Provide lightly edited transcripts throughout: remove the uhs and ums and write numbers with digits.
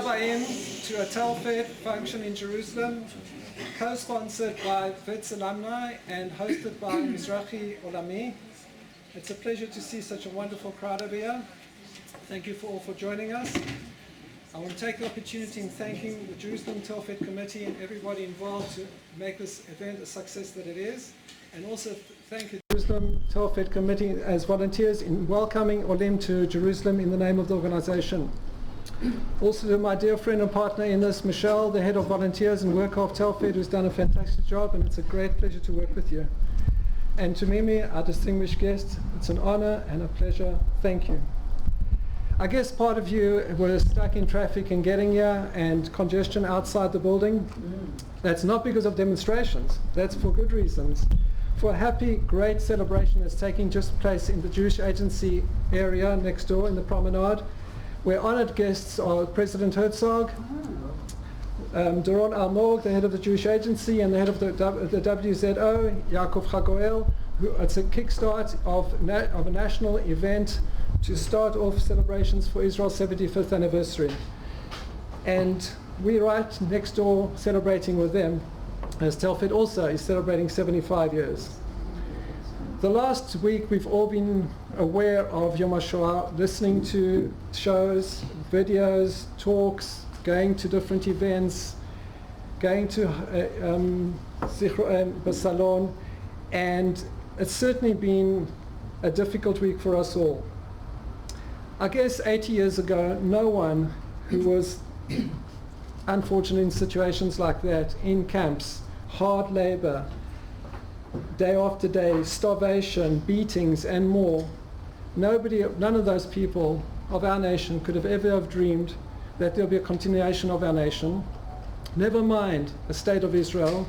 Abba'in to a Telfed function in Jerusalem, co-sponsored by Wits Alumni and hosted by Mizrahi Olami. It's a pleasure to see such a wonderful crowd over here. Thank you all for joining us. I want to take the opportunity in thanking the Jerusalem Telfed Committee and everybody involved to make this event a success that it is, and also thank the Jerusalem Telfed Committee as volunteers in welcoming Olim to Jerusalem in the name of the organization. Also to my dear friend and partner in this, Michelle, the head of volunteers and worker of Telfed, who's done a fantastic job, and it's a great pleasure to work with you. And to Mimi, our distinguished guest, it's an honor and a pleasure. Thank you. I guess part of you were stuck in traffic and getting here and congestion outside the building. That's not because of demonstrations. That's for good reasons. For a happy, great celebration that's taking just place in the Jewish Agency area next door in the promenade, where honored guests are President Herzog, Doron Almog, the head of the Jewish Agency, and the head of the WZO, Yaakov Chagoel. It's a kickstart of a national event to start off celebrations for Israel's 75th anniversary. And we're right next door celebrating with them, as Telfed also is celebrating 75 years. The last week we've all been aware of Yom Hashoah, listening to shows, videos, talks, going to different events, going to Basalon, and it's certainly been a difficult week for us all. I guess 80 years ago, no one who was unfortunate in situations like that, in camps, hard labor, day after day, starvation, beatings, and more, none of those people of our nation could have ever have dreamed that there'll be a continuation of our nation. Never mind a state of Israel,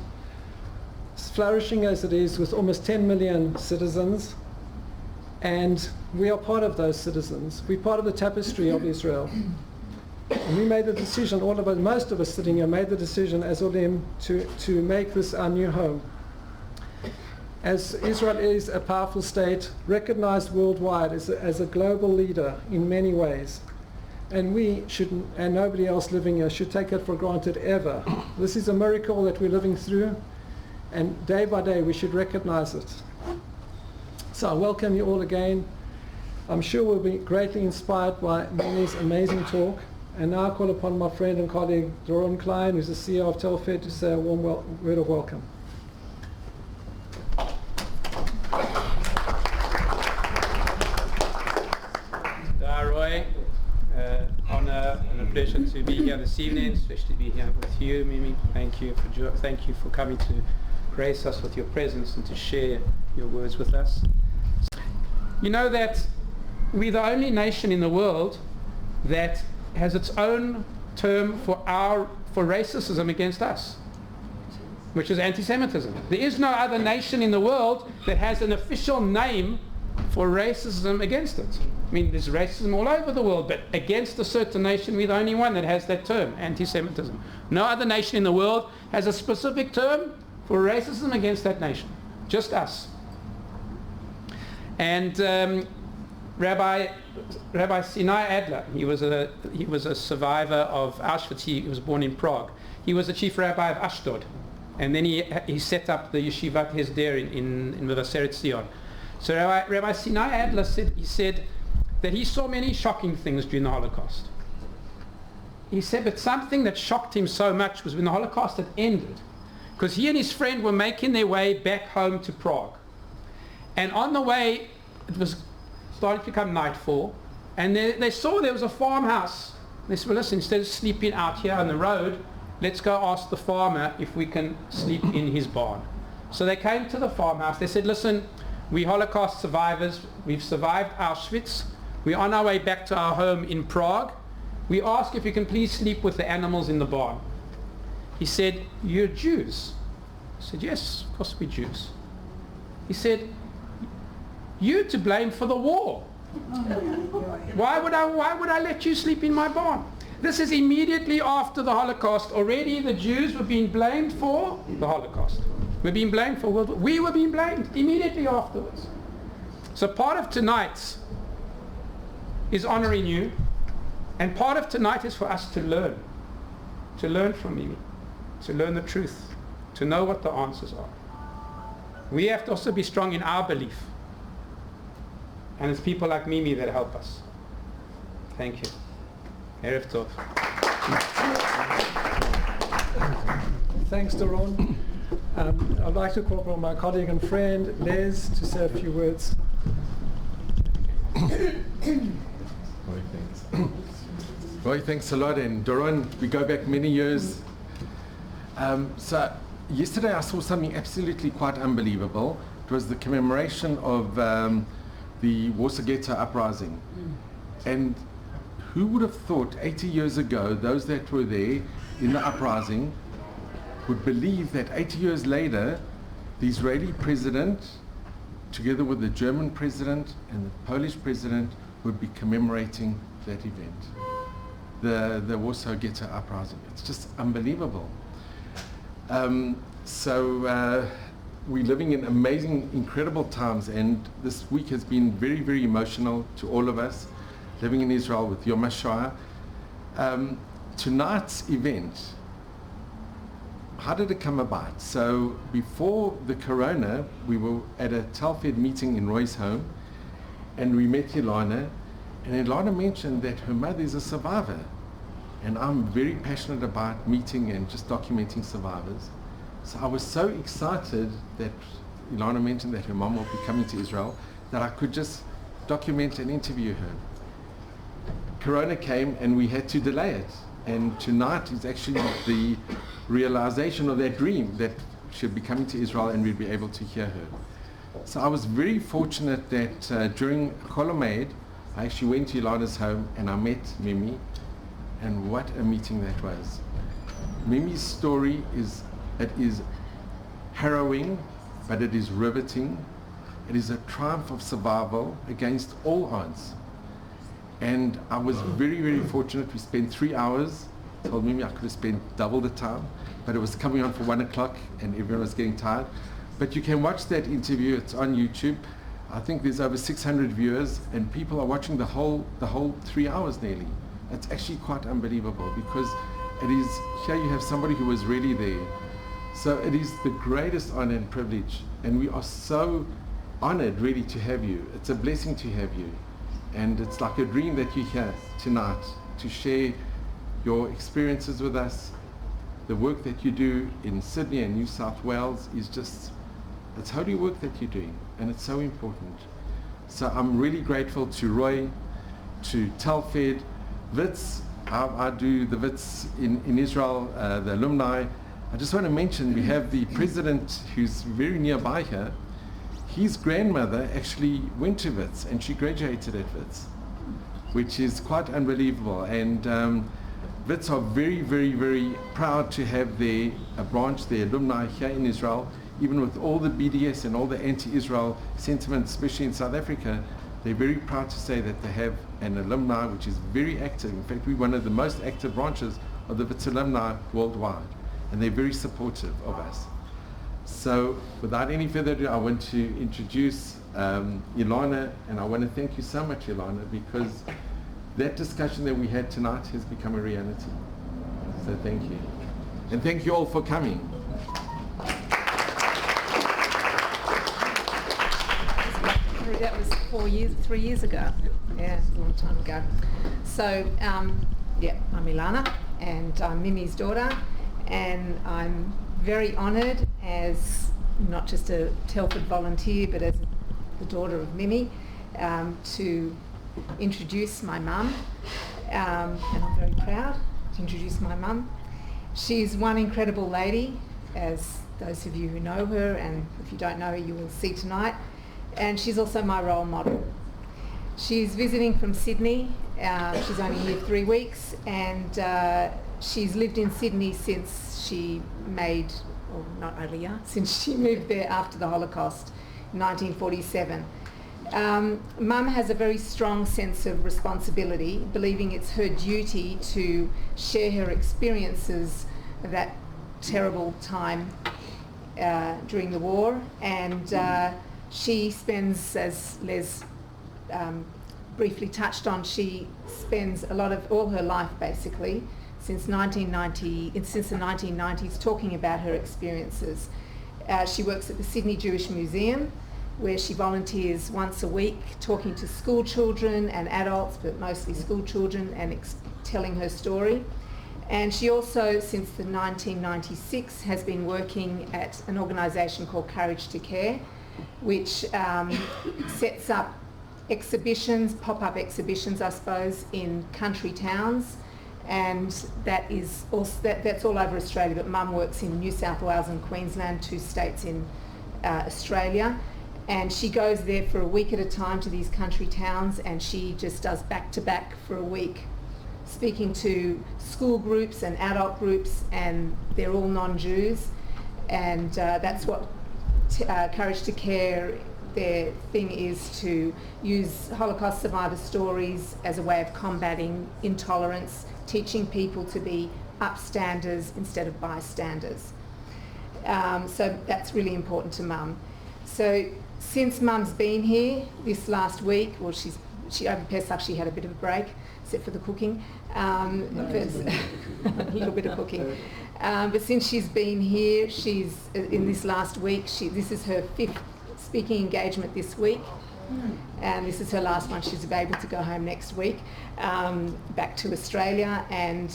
flourishing as it is with almost 10 million citizens, and we are part of those citizens. We're part of the tapestry of Israel. And we made the decision, all of us, most of us sitting here, made the decision as Olim to make this our new home. As Israel is a powerful state, recognized worldwide as a global leader in many ways, and we shouldn't, and nobody else living here should take it for granted ever. This is a miracle that we're living through, and day by day we should recognize it. So I welcome you all again. I'm sure we'll be greatly inspired by Mimi's amazing talk. And now I call upon my friend and colleague Doron Klein, who's the CEO of Telfed, to say a warm word of welcome. Roy, honor and a pleasure to be here this evening, especially to be here with you, Mimi. Thank you for coming to grace us with your presence and to share your words with us. You know that we're the only nation in the world that has its own term for racism against us, which is anti-Semitism. There is no other nation in the world that has an official name for racism against it. I mean, there's racism all over the world, but against a certain nation, we're the only one that has that term, anti-Semitism. No other nation in the world has a specific term for racism against that nation. Just us. And Rabbi Sinai Adler, he was a survivor of Auschwitz. He was born in Prague. He was the chief rabbi of Ashdod, and then he set up the Yeshivat Hesder in Mevaseret Zion. So Rabbi Sinai Adler said that he saw many shocking things during the Holocaust. He said, but something that shocked him so much was when the Holocaust had ended, because he and his friend were making their way back home to Prague. And on the way, it was starting to become nightfall, and they saw there was a farmhouse. They said, well, listen, instead of sleeping out here on the road, let's go ask the farmer if we can sleep in his barn. So they came to the farmhouse. They said, listen, we're Holocaust survivors. We've survived Auschwitz. We're on our way back to our home in Prague. We ask if you can please sleep with the animals in the barn. He said, you're Jews? I said, yes, of course we're Jews. He said, you're to blame for the war. Why would I let you sleep in my barn? This is immediately after the Holocaust. Already the Jews were being blamed for the Holocaust. We're being blamed for World War. We were being blamed immediately afterwards. So part of tonight's is honoring you And part of tonight is for us to learn from Mimi, to learn the truth, to know what the answers are. We have to also be strong in our belief. And it's people like Mimi that help us. Thank you. Erev Tov. Thanks, Doron. I'd like to call upon my colleague and friend, Les, to say a few words. Roy, thanks a lot. And Doron, we go back many years. So yesterday I saw something absolutely quite unbelievable. It was the commemoration of the Warsaw Ghetto uprising. And who would have thought 80 years ago, those that were there in the uprising would believe that 80 years later, the Israeli president, together with the German president and the Polish president, would be commemorating that event, the Warsaw Ghetto uprising. It's just unbelievable. We're living in amazing, incredible times, and this week has been very, very emotional to all of us living in Israel with Yom Hashoah. Tonight's event, how did it come about? So before the corona, we were at a Telfed meeting in Roy's home, and we met Ilana, and Ilana mentioned that her mother is a survivor. And I'm very passionate about meeting and just documenting survivors. So I was so excited that Ilana mentioned that her mom will be coming to Israel, that I could just document and interview her. Corona came and we had to delay it. And tonight is actually the realization of that dream, that she'll be coming to Israel and we'll be able to hear her. So I was very fortunate that during Chol Hamoed, I actually went to Ilana's home and I met Mimi, and what a meeting that was. Mimi's story is harrowing, but it is riveting. It is a triumph of survival against all odds. And I was very, very fortunate. We spent 3 hours. Told Mimi I could have spent double the time, but it was coming on for 1 o'clock and everyone was getting tired. But you can watch that interview. It's on YouTube. I think there's over 600 viewers, and people are watching the whole 3 hours nearly. It's actually quite unbelievable, because it is, here you have somebody who was really there. So it is the greatest honor and privilege, and we are so honored really to have you. It's a blessing to have you, and it's like a dream that you're here tonight to share your experiences with us. The work that you do in Sydney and New South Wales is just, it's holy work that you're doing, and it's so important. So I'm really grateful to Roy, to Telfed, Wits. I do the Wits in Israel, the Alumni. I just want to mention we have the president who's very nearby here. His grandmother actually went to Wits and she graduated at Wits, which is quite unbelievable. And Wits are very, very, very proud to have a branch, the Alumni here in Israel. Even with all the BDS and all the anti-Israel sentiment, especially in South Africa, they're very proud to say that they have an alumni which is very active. In fact, we're one of the most active branches of the Wits alumni worldwide, and they're very supportive of us. So without any further ado, I want to introduce Ilana, and I want to thank you so much, Ilana, because that discussion that we had tonight has become a reality. So thank you. And thank you all for coming. That was 3 years ago. Yeah, a long time ago. So, yeah, I'm Ilana, and I'm Mimi's daughter, and I'm very honoured as not just a Telfed volunteer, but as the daughter of Mimi, to introduce my mum, and I'm very proud to introduce my mum. She's one incredible lady, as those of you who know her, and if you don't know her, you will see tonight. And she's also my role model. She's visiting from Sydney. She's only here 3 weeks, and she's lived in Sydney since she since she moved there after the Holocaust in 1947. Mum has a very strong sense of responsibility, believing it's her duty to share her experiences of that terrible time during the war, and she spends, as Les briefly touched on, she spends a lot of all her life basically since the 1990s talking about her experiences. She works at the Sydney Jewish Museum, where she volunteers once a week talking to school children and adults, but mostly school children, and telling her story. And she also, since the 1996, has been working at an organisation called Courage to Care, which sets up exhibitions, pop-up exhibitions, I suppose, in country towns, and that's all over Australia. But Mum works in New South Wales and Queensland, 2 states in Australia, and she goes there for a week at a time to these country towns, and she just does back-to-back for a week, speaking to school groups and adult groups, and they're all non-Jews, and that's what Courage to Care, their thing is to use Holocaust survivor stories as a way of combating intolerance, teaching people to be upstanders instead of bystanders. So that's really important to Mum. So since Mum's been here this last week, well, she over Pesach she had a bit of a break, except for the cooking, a little bit of cooking. But since she's been here, she's in this last week. This is her 5th speaking engagement this week, and this is her last one. She's able to go home next week, back to Australia, and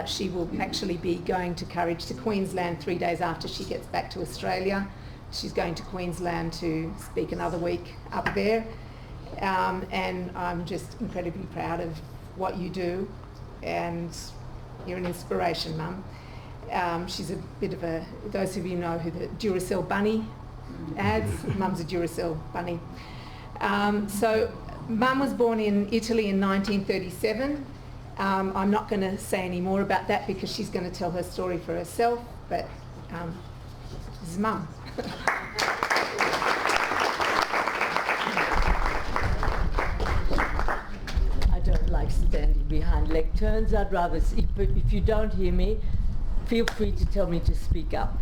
she will actually be going to Courage to Queensland 3 days after she gets back to Australia. She's going to Queensland to speak another week up there, and I'm just incredibly proud of what you do, and you're an inspiration, Mum. She's a bit of a, those of you know who the Duracell bunny ads, Mum's a Duracell bunny. So Mum was born in Italy in 1937. I'm not going to say any more about that because she's going to tell her story for herself, but this is Mum. I don't like standing behind lecterns. I'd rather, if you don't hear me, feel free to tell me to speak up.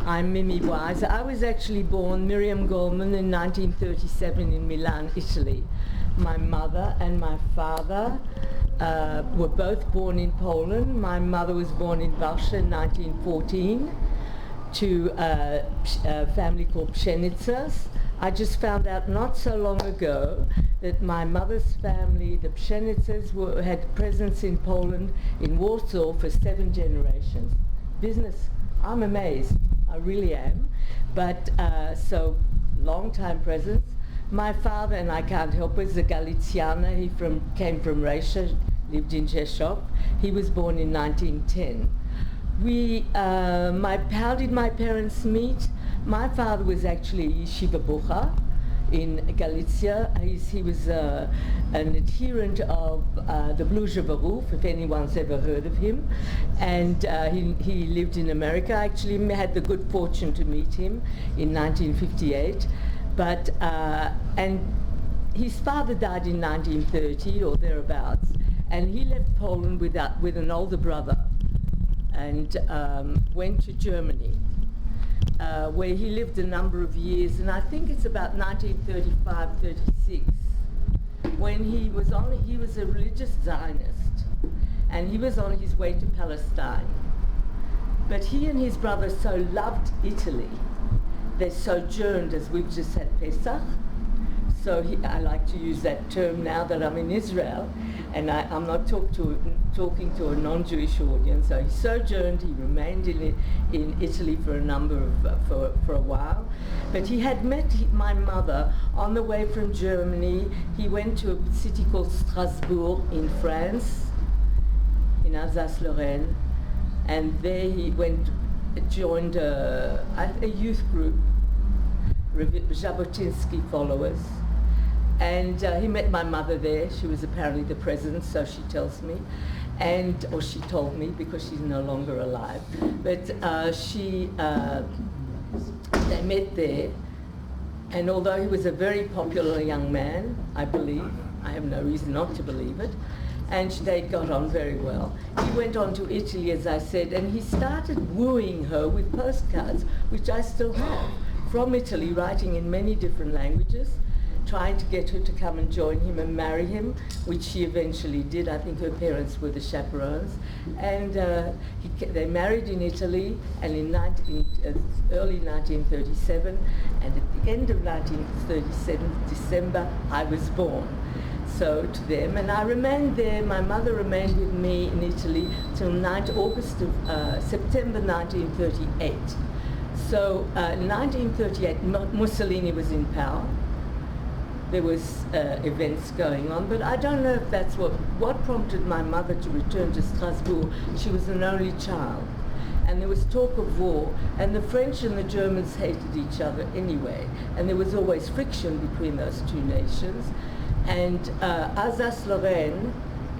I'm Mimi Wise. I was actually born Miryam Goldman in 1937 in Milan, Italy. My mother and my father were both born in Poland. My mother was born in Warsaw in 1914 to a family called Pshenitsas. I just found out not so long ago that my mother's family, the Pshenitsas, had presence in Poland, in Warsaw, for 7 generations. Business, I'm amazed, I really am. But so, long time presence. My father, and I can't help it, is a Galiciana. He came from Russia, lived in Rzeszów. He was born in 1910. How did my parents meet? My father was actually a yeshiva bucha in Galicia. He was an adherent of the Bluja Baruf, if anyone's ever heard of him, and he lived in America. I actually had the good fortune to meet him in 1958, but and his father died in 1930 or thereabouts, and he left Poland with an older brother and went to Germany, where he lived a number of years, and I think it's about 1935-36, when he was a religious Zionist, and he was on his way to Palestine. But he and his brother so loved Italy, they sojourned, as we've just had Pesach. So I like to use that term now that I'm in Israel, and I'm not talking to a non-Jewish audience. So he sojourned, he remained in Italy for a while, but he had met my mother on the way from Germany. He went to a city called Strasbourg in France, in Alsace-Lorraine, and there he joined a youth group, Jabotinsky followers. And he met my mother there. She was apparently the president, so she tells me, or she told me because she's no longer alive. But they met there, and although he was a very popular young man, I believe, I have no reason not to believe it, and they got on very well. He went on to Italy, as I said, and he started wooing her with postcards, which I still have, from Italy, writing in many different languages. trying to get her to come and join him and marry him, which she eventually did. I think her parents were the chaperones. And they married in Italy, and in early 1937, and at the end of 1937, December, I was born. So to them, and I remained there. My mother remained with me in Italy till September 1938. So in 1938, Mussolini was in power. There was events going on, but I don't know if that's what prompted my mother to return to Strasbourg. She was an only child, and there was talk of war, and the French and the Germans hated each other anyway, and there was always friction between those two nations. And Alsace-Lorraine,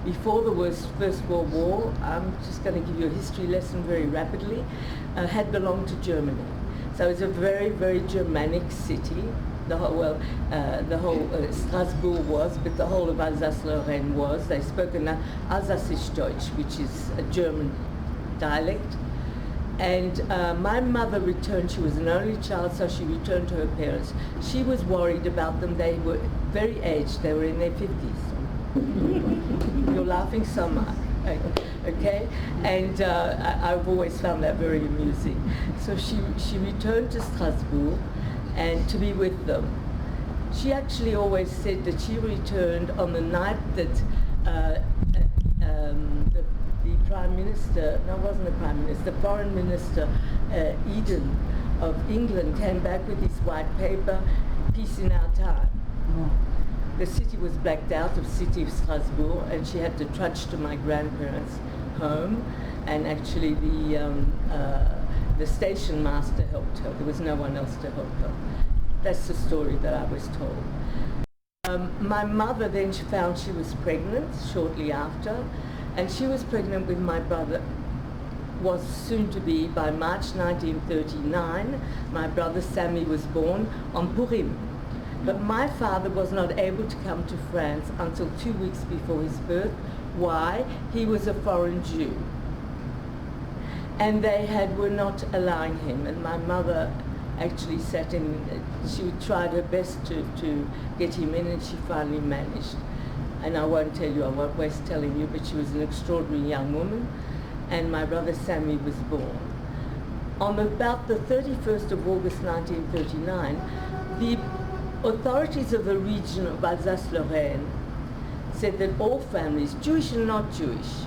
before the First World War, I'm just going to give you a history lesson very rapidly, had belonged to Germany. So it's a very, very Germanic city. The whole Strasbourg was, but the whole of Alsace-Lorraine was. They spoke an Alsacisch-Deutsch, which is a German dialect. And my mother returned. She was an only child, so she returned to her parents. She was worried about them. They were very aged. They were in their 50s. You're laughing so much. Okay? And I've always found that very amusing. So she returned to Strasbourg and to be with them. She actually always said that she returned on the night that the Prime Minister, no, it wasn't the Prime Minister, the Foreign Minister, Eden of England, came back with his white paper, Peace in Our Time. The city was blacked out, the city of Strasbourg, and she had to trudge to my grandparents' home, and actually the station master helped her. There was no one else to help her. That's the story that I was told. My mother then found she was pregnant shortly after, and she was pregnant with my brother, was soon to be, by March 1939, my brother Sammy was born on Purim. But my father was not able to come to France until 2 weeks before his birth. Why? He was a foreign Jew. And they were not allowing him, and my mother actually sat in, she tried her best to get him in, and she finally managed. And I won't tell you, I won't waste telling you, but she was an extraordinary young woman, and my brother Sammy was born. On about the 31st of August 1939, the authorities of the region of Alsace-Lorraine said that all families, Jewish and not Jewish,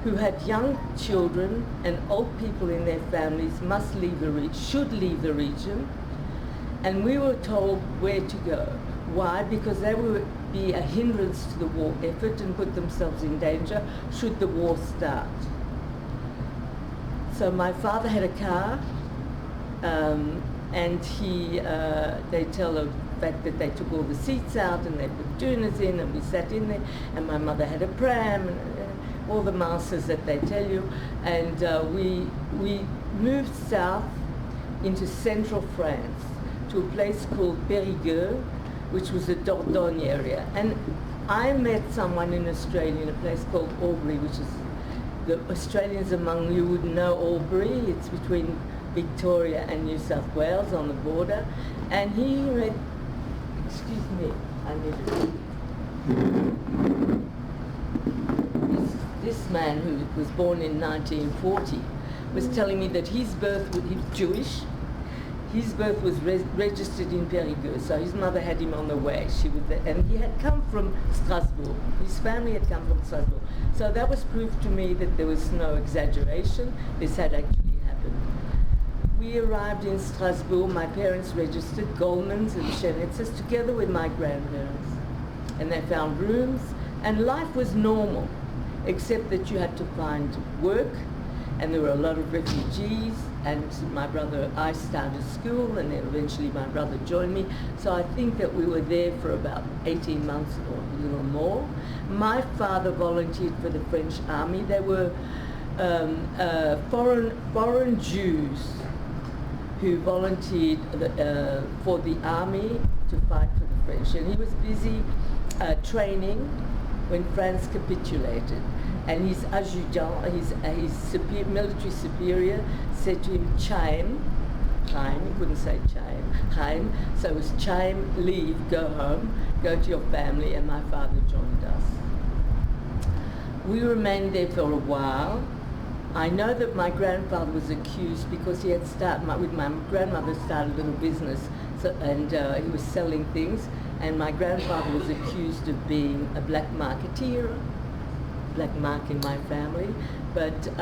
who had young children and old people in their families should leave the region, and we were told where to go. Why? Because they would be a hindrance to the war effort and put themselves in danger should the war start. So my father had a car, and they tell the fact that they took all the seats out and they put tunas in, and we sat in there, and my mother had a pram, and all the mouses that they tell you, and we moved south into central France to a place called Périgueux, which was the Dordogne area. And I met someone in Australia in a place called Albury, which is, the Australians among you would know Albury. It's between Victoria and New South Wales on the border. And he read, excuse me, I need to, this man who was born in 1940 was telling me that his birth, he was Jewish, his birth was registered in Périgueux, so his mother had him on the way. She was there, and he had come from Strasbourg. His family had come from Strasbourg. So that was proof to me that there was no exaggeration. This had actually happened. We arrived in Strasbourg. My parents registered Goldmans and Schenitzers together with my grandparents. And they found rooms, and life was normal, except that you had to find work, and there were a lot of refugees, and I started school, and then eventually my brother joined me. So I think that we were there for about 18 months or a little more. My father volunteered for the French army. They were foreign Jews who volunteered for the army to fight for the French. And he was busy training when France capitulated. And his adjutant, his military superior, said to him, Chaim, Chaim. He couldn't say Chaim. So it was Chaim, leave, go home, go to your family, and my father joined us. We remained there for a while. I know that my grandfather was accused because he had with my grandmother started a little business, and he was selling things, and my grandfather was accused of being a black marketeer, black mark in my family. But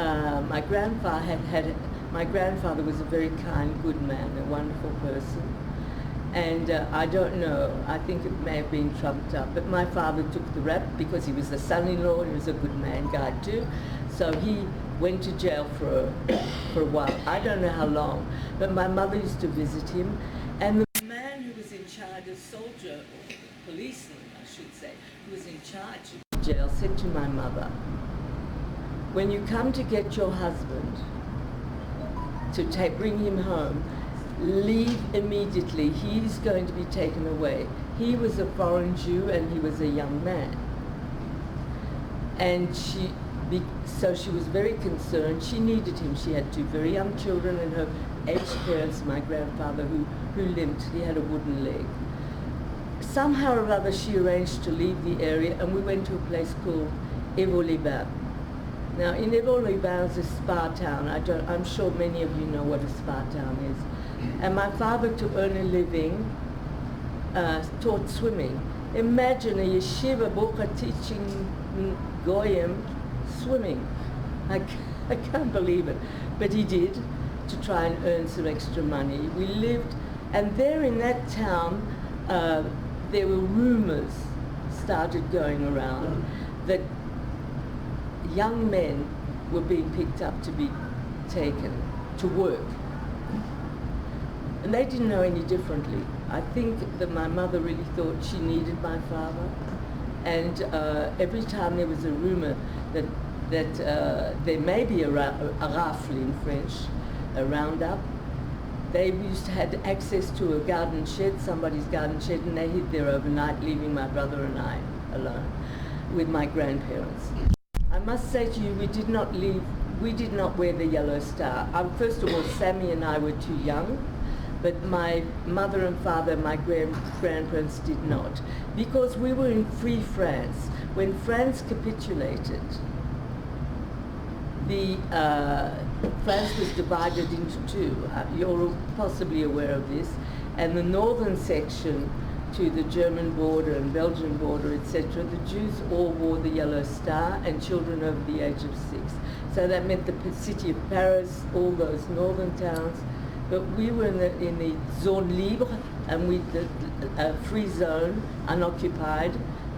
my grandfather was a very kind, good man, a wonderful person. And I don't know, I think it may have been trumped up, but my father took the rap because he was the son-in-law and he was a good man guy too. So he went to jail for a while. I don't know how long, but my mother used to visit him. And the man who was in charge, a soldier, or policeman I should say, who was in charge of the jail, said to my mother, when you come to get your husband, to bring him home, leave immediately. He's going to be taken away. He was a foreign Jew and he was a young man. And so she was very concerned. She needed him. She had two very young children and her aged parents, my grandfather, who limped. He had a wooden leg. Somehow or other she arranged to leave the area and we went to a place called Evo-les-Bains. Now in Evo-les-Bains is a spa town. I'm sure many of you know what a spa town is. And my father, to earn a living, taught swimming. Imagine a yeshiva bocha teaching goyim swimming. I can't believe it. But he did, to try and earn some extra money. We lived, and there in that town, there were rumors started going around that young men were being picked up to be taken to work. And they didn't know any differently. I think that my mother really thought she needed my father. And every time there was a rumor that there may be a rafle in French, a roundup, they had access to a garden shed, somebody's garden shed, and they hid there overnight, leaving my brother and I alone with my grandparents. I must say to you, we did not wear the yellow star. First of all, Sammy and I were too young. But my mother and father, my grandparents did not. Because we were in Free France. When France capitulated, France was divided into two. You're possibly aware of this. And the northern section to the German border and Belgian border, etc., the Jews all wore the yellow star and children over the age of 6. So that meant the city of Paris, all those northern towns. But we were in the zone libre, and the free zone, unoccupied,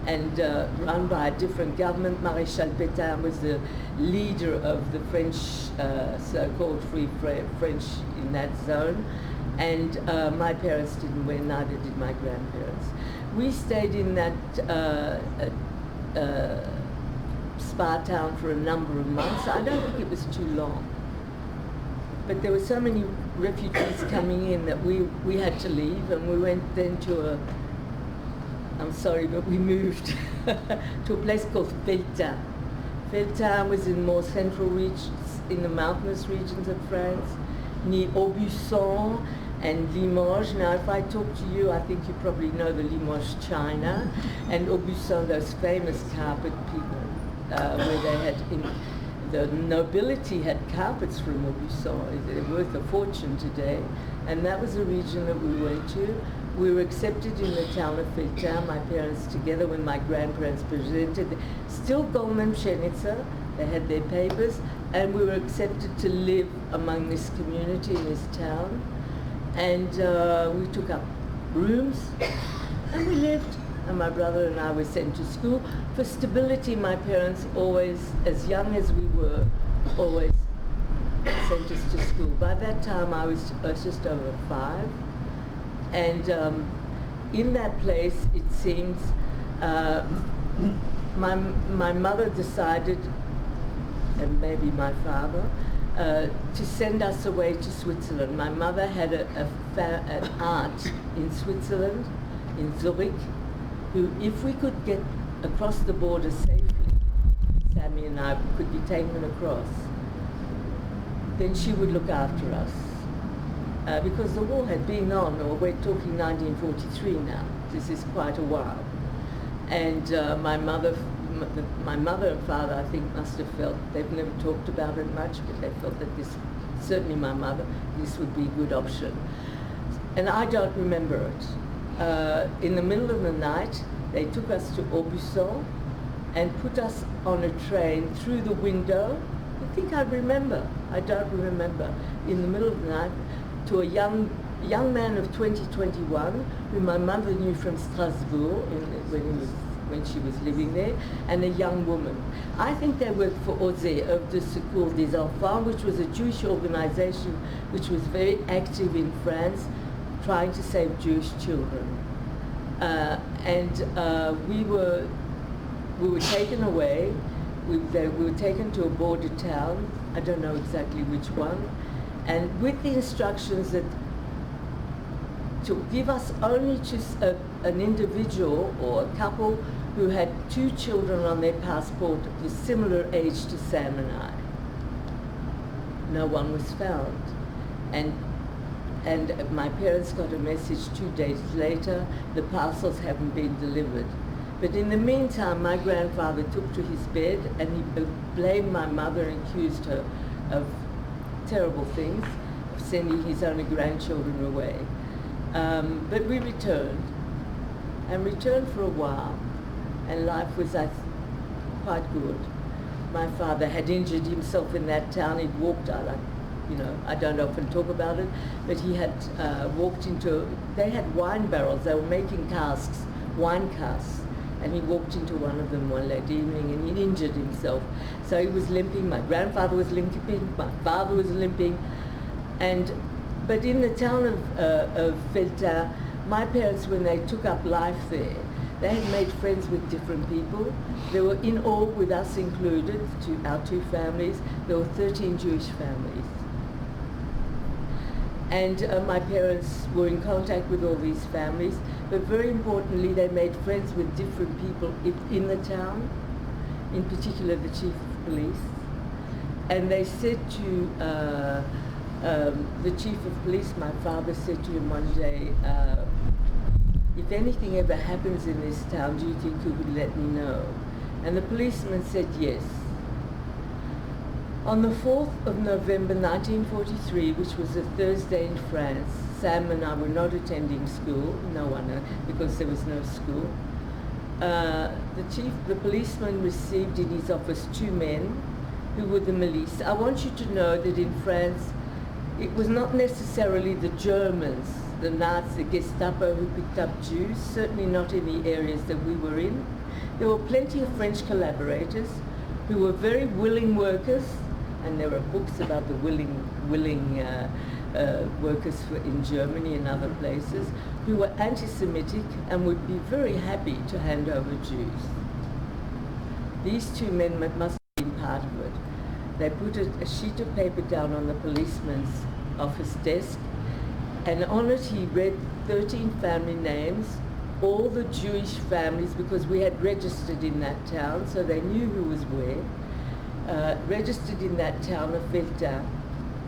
and run by a different government. Maréchal Pétain was the leader of the French, so-called Free French in that zone. And my parents didn't wear, neither did my grandparents. We stayed in that spa town for a number of months. I don't think it was too long. But there were so many refugees coming in that we had to leave, and we went then to I'm sorry, but we moved to a place called Feltin. Feltin was in more central regions, in the mountainous regions of France, near Aubusson and Limoges. Now, if I talk to you, I think you probably know the Limoges China, and Aubusson, those famous carpet people, where they had the nobility had carpets from Aubusson. They're worth a fortune today. And that was the region that we went to. We were accepted in the town of Feltin, my parents together, when my grandparents presented. Still Goldman Pshenica, they had their papers, and we were accepted to live among this community in this town. And we took up rooms, and we lived. And my brother and I were sent to school. For stability, my parents always, as young as we were, always sent us to school. By that time, I was just over 5. And in that place, it seems, my mother decided, and maybe my father, to send us away to Switzerland. My mother had an aunt in Switzerland, in Zurich, who, if we could get across the border safely, Sammy and I could be taken across, then she would look after us. because the war had been on, or we're talking 1943 now. This is quite a while. And my mother and father, I think, must have felt, they've never talked about it much, but they felt that this, certainly my mother, this would be a good option. And I don't remember it. In the middle of the night, they took us to Aubusson and put us on a train through the window. I think I remember, I don't remember, in the middle of the night, to a young man of 21, who my mother knew from Strasbourg when she was living there, and a young woman. I think they worked for OSE, of the Secours des Enfants, which was a Jewish organization which was very active in France, trying to save Jewish children. We were taken we were taken to a border town, I don't know exactly which one, and with the instructions that to give us only just an individual or a couple who had 2 children on their passport of a similar age to Sam and I. No one was found. And my parents got a message 2 days later, the parcels haven't been delivered. But in the meantime, my grandfather took to his bed and he blamed my mother and accused her of terrible things, of sending his only grandchildren away. But we returned for a while, and life was quite good. My father had injured himself in that town. He'd walked out, I don't often talk about it, but he had walked into, they had wine barrels, they were making casks, wine casks, and he walked into one of them one late evening and he injured himself. So he was limping, my grandfather was limping, my father was limping, but in the town of Felta, my parents, when they took up life there, they had made friends with different people. There were, in all, with us included, our 2 families, there were 13 Jewish families. And my parents were in contact with all these families, but very importantly, they made friends with different people in the town, in particular the chief of police. And they said to the chief of police, my father said to him one day, if anything ever happens in this town, do you think you could let me know? And the policeman said yes. On the 4th of November 1943, which was a Thursday in France, Sam and I were not attending school, no one, because there was no school. The policeman received in his office 2 men who were the milice. I want you to know that in France, it was not necessarily the Germans, the Nazis, the Gestapo who picked up Jews, certainly not in the areas that we were in. There were plenty of French collaborators who were very willing workers, and there are books about the willing workers in Germany and other places, who were anti-Semitic and would be very happy to hand over Jews. These 2 men must have been part of it. They put a sheet of paper down on the policeman's office desk, and on it he read 13 family names, all the Jewish families, because we had registered in that town, so they knew who was where, registered in that town of Felta,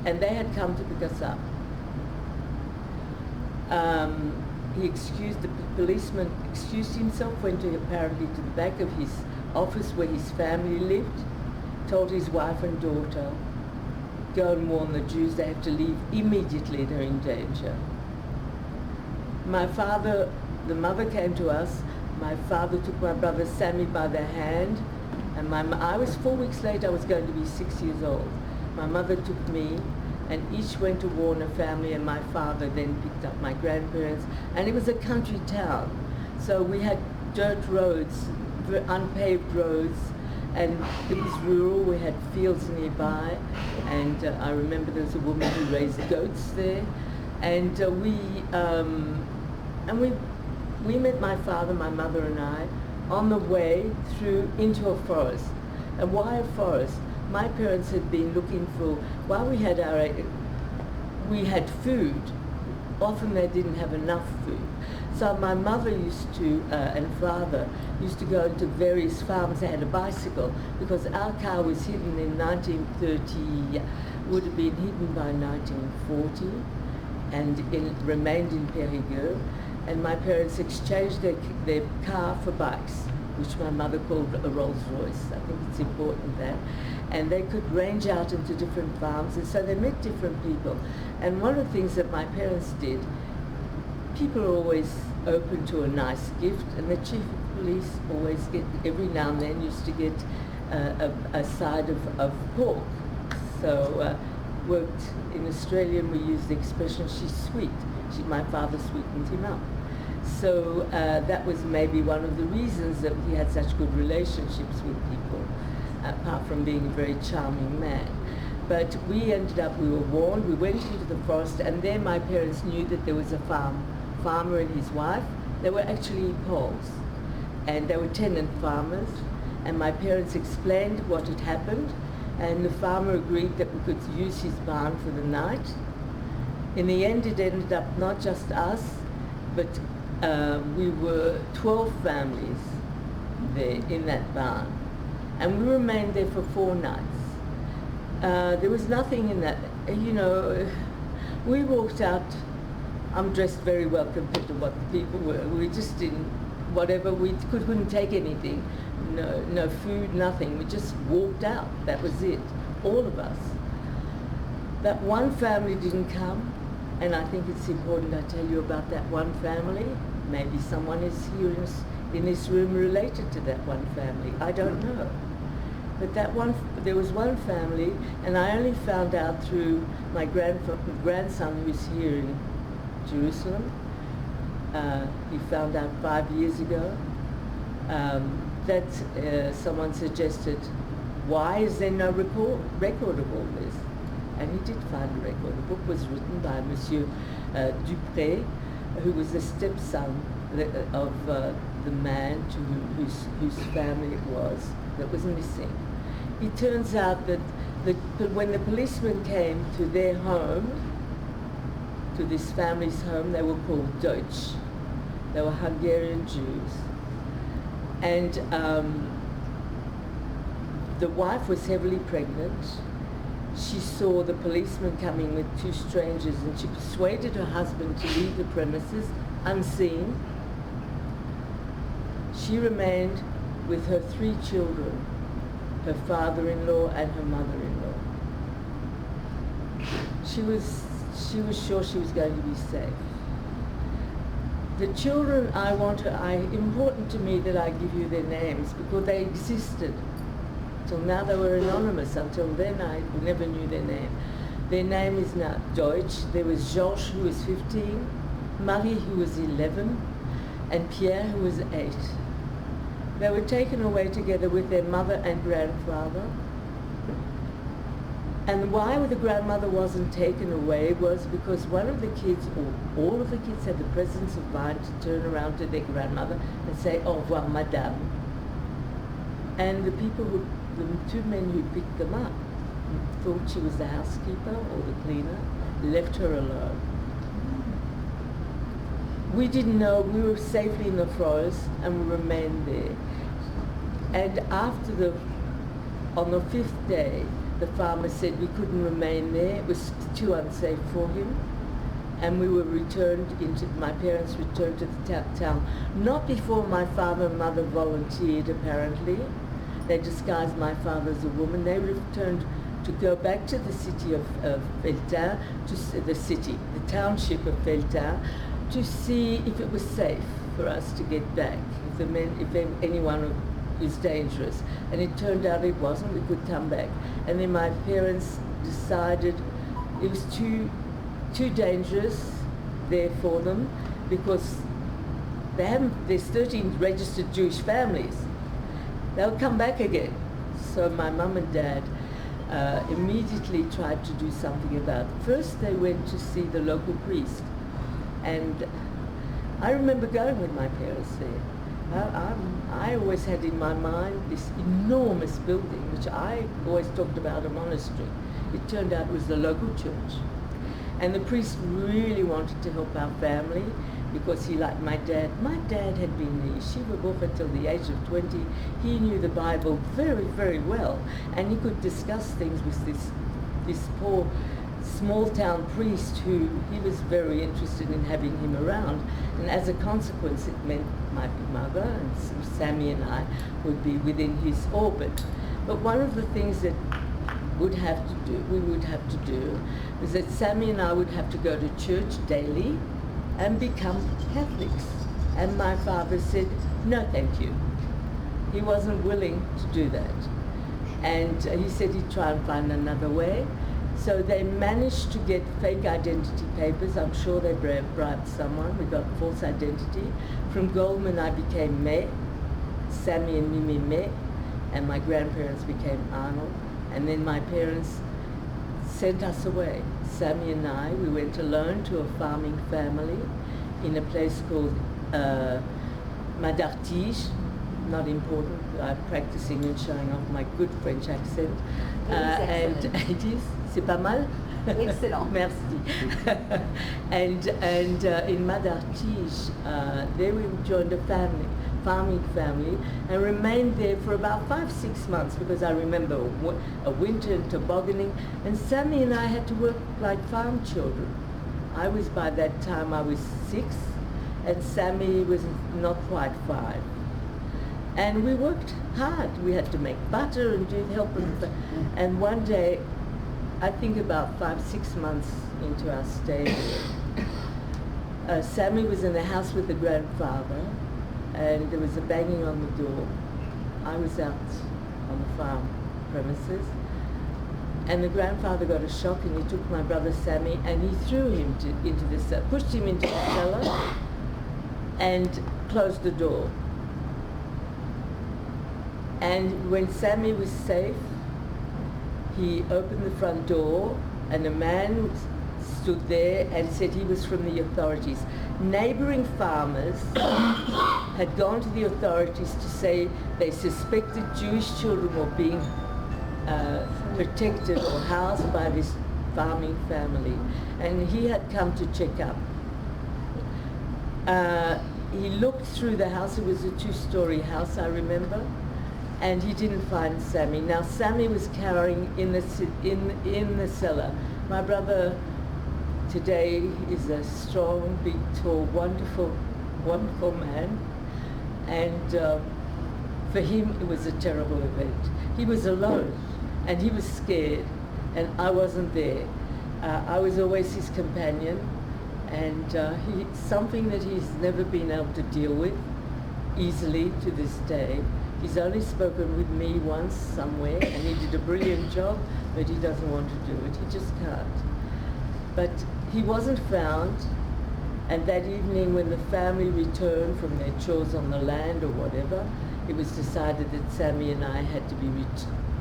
and they had come to pick us up. The policeman excused himself, went apparently to the back of his office where his family lived, told his wife and daughter, go and warn the Jews, they have to leave immediately, they're in danger. The mother came to us, my father took my brother Sammy by the hand, and I was 4 weeks later, I was going to be 6 years old. My mother took me, and each went to warn a family, and my father then picked up my grandparents, and it was a country town. So we had dirt roads, unpaved roads, and it was rural, we had fields nearby, and I remember there was a woman who raised goats there, and we met my father, my mother and I on the way through into a forest. And why a forest? My parents had been looking for, while we had food, often they didn't have enough food. So my mother used to, and father, used to go into various farms. They had a bicycle, because our car was hidden in 1930, would have been hidden by 1940. and remained in Périgueux. And my parents exchanged their car for bikes, which my mother called a Rolls Royce. I think it's important that. And they could range out into different farms, and so they met different people. And one of the things that my parents did, people are always open to a nice gift, and the chief of police always every now and then used to get a side of pork. So worked in Australia, and we use the expression, she's sweet. My father sweetened him up. So that was maybe one of the reasons that he had such good relationships with people, apart from being a very charming man. But we were warned, we went into the forest, and there my parents knew that there was a farmer and his wife. They were actually Poles, and they were tenant farmers, and my parents explained what had happened, and the farmer agreed that we could use his barn for the night. In the end, it ended up not just us, but we were 12 families there in that barn. And we remained there for 4 nights. There was nothing in that, we walked out, I'm dressed very well compared to what the people were. We just didn't, whatever, we couldn't take anything. No food, nothing. We just walked out, that was it, all of us. That one family didn't come, and I think it's important I tell you about that one family. Maybe someone is here in this room related to that one family. I don't know. But there was one family, and I only found out through my grandson who's here in Jerusalem. He found out 5 years ago that someone suggested, why is there no record of all this? And he did find a record. The book was written by Monsieur Dupré, who was the stepson of the man whose family it was that was missing. It turns out that when the policemen came to their home, to this family's home, they were called Deutsch. They were Hungarian Jews. And the wife was heavily pregnant. She saw the policeman coming with 2 strangers, and she persuaded her husband to leave the premises unseen. She remained with her 3 children, her father-in-law and her mother-in-law. She was sure she was going to be safe. The children important to me that I give you their names because they existed. Till now they were anonymous. Until then I never knew their name. Their name is now Deutsch. There was Georges, who was 15, Marie, who was 11, and Pierre, who was 8. They were taken away together with their mother and grandfather. And why the grandmother wasn't taken away was because one of the kids, or all of the kids, had the presence of mind to turn around to their grandmother and say, "Au revoir, madame." And the 2 men who picked them up thought she was the housekeeper or the cleaner, left her alone. We didn't know. We were safely in the forest, and we remained there. And on the 5th day, the farmer said we couldn't remain there. It was too unsafe for him. And my parents returned to the town. Not before my father and mother volunteered, apparently. They disguised my father as a woman. They returned to go back to the city of Feltin, the township of Feltin, to see if it was safe for us to get back, if anyone is dangerous. And it turned out it wasn't. We could come back. And then my parents decided it was too dangerous there for them because there's 13 registered Jewish families. They'll come back again. So my mum and dad immediately tried to do something about it. First they went to see the local priest. And I remember going with my parents there. I always had in my mind this enormous building, which I always talked about a monastery. It turned out it was the local church. And the priest really wanted to help our family because he liked my dad. My dad had been in Yeshiva Bocha till the age of 20. He knew the Bible very, very well. And he could discuss things with this poor, small town priest who he was very interested in having him around, and as a consequence it meant my mother and Sammy and I would be within his orbit. But one of the things that we would have to do is that Sammy and I would have to go to church daily and become Catholics. And my father said, no thank you. He wasn't willing to do that. And he said he'd try and find another way. So they managed to get fake identity papers. I'm sure they bribed someone. We got false identity. From Goldman I became May, Sammy and Mimi May, and my grandparents became Arnold. And then my parents sent us away. Sammy and I, we went alone to a farming family in a place called Madartige. Not important, I'm practicing and showing off my good French accent. And it is, c'est pas mal? Excellent. Merci. and in Madartige, there we joined a farming family, and remained there for about 5-6 months, because I remember a winter in tobogganing, and Sammy and I had to work like farm children. By that time I was 6, and Sammy was not quite 5. And we worked hard. We had to make butter and help them. And one day, I think about 5-6 months into our stay there, Sammy was in the house with the grandfather, and there was a banging on the door. I was out on the farm premises, and the grandfather got a shock, and he took my brother Sammy and he threw him into the cellar, pushed him into the cellar, and closed the door. And when Sammy was safe, he opened the front door, and a man stood there and said he was from the authorities. Neighboring farmers had gone to the authorities to say they suspected Jewish children were being protected or housed by this farming family, and he had come to check up. He looked through the house. It was a 2-story house, I remember, and he didn't find Sammy. Now Sammy was cowering in the cellar. My brother today is a strong, big, tall, wonderful man, and for him it was a terrible event. He was alone, and he was scared, and I wasn't there. I was always his companion, and something that he's never been able to deal with easily to this day. He's only spoken with me once somewhere, and he did a brilliant job, but he doesn't want to do it. He just can't. But he wasn't found, and that evening when the family returned from their chores on the land or whatever, it was decided that Sammy and I had to be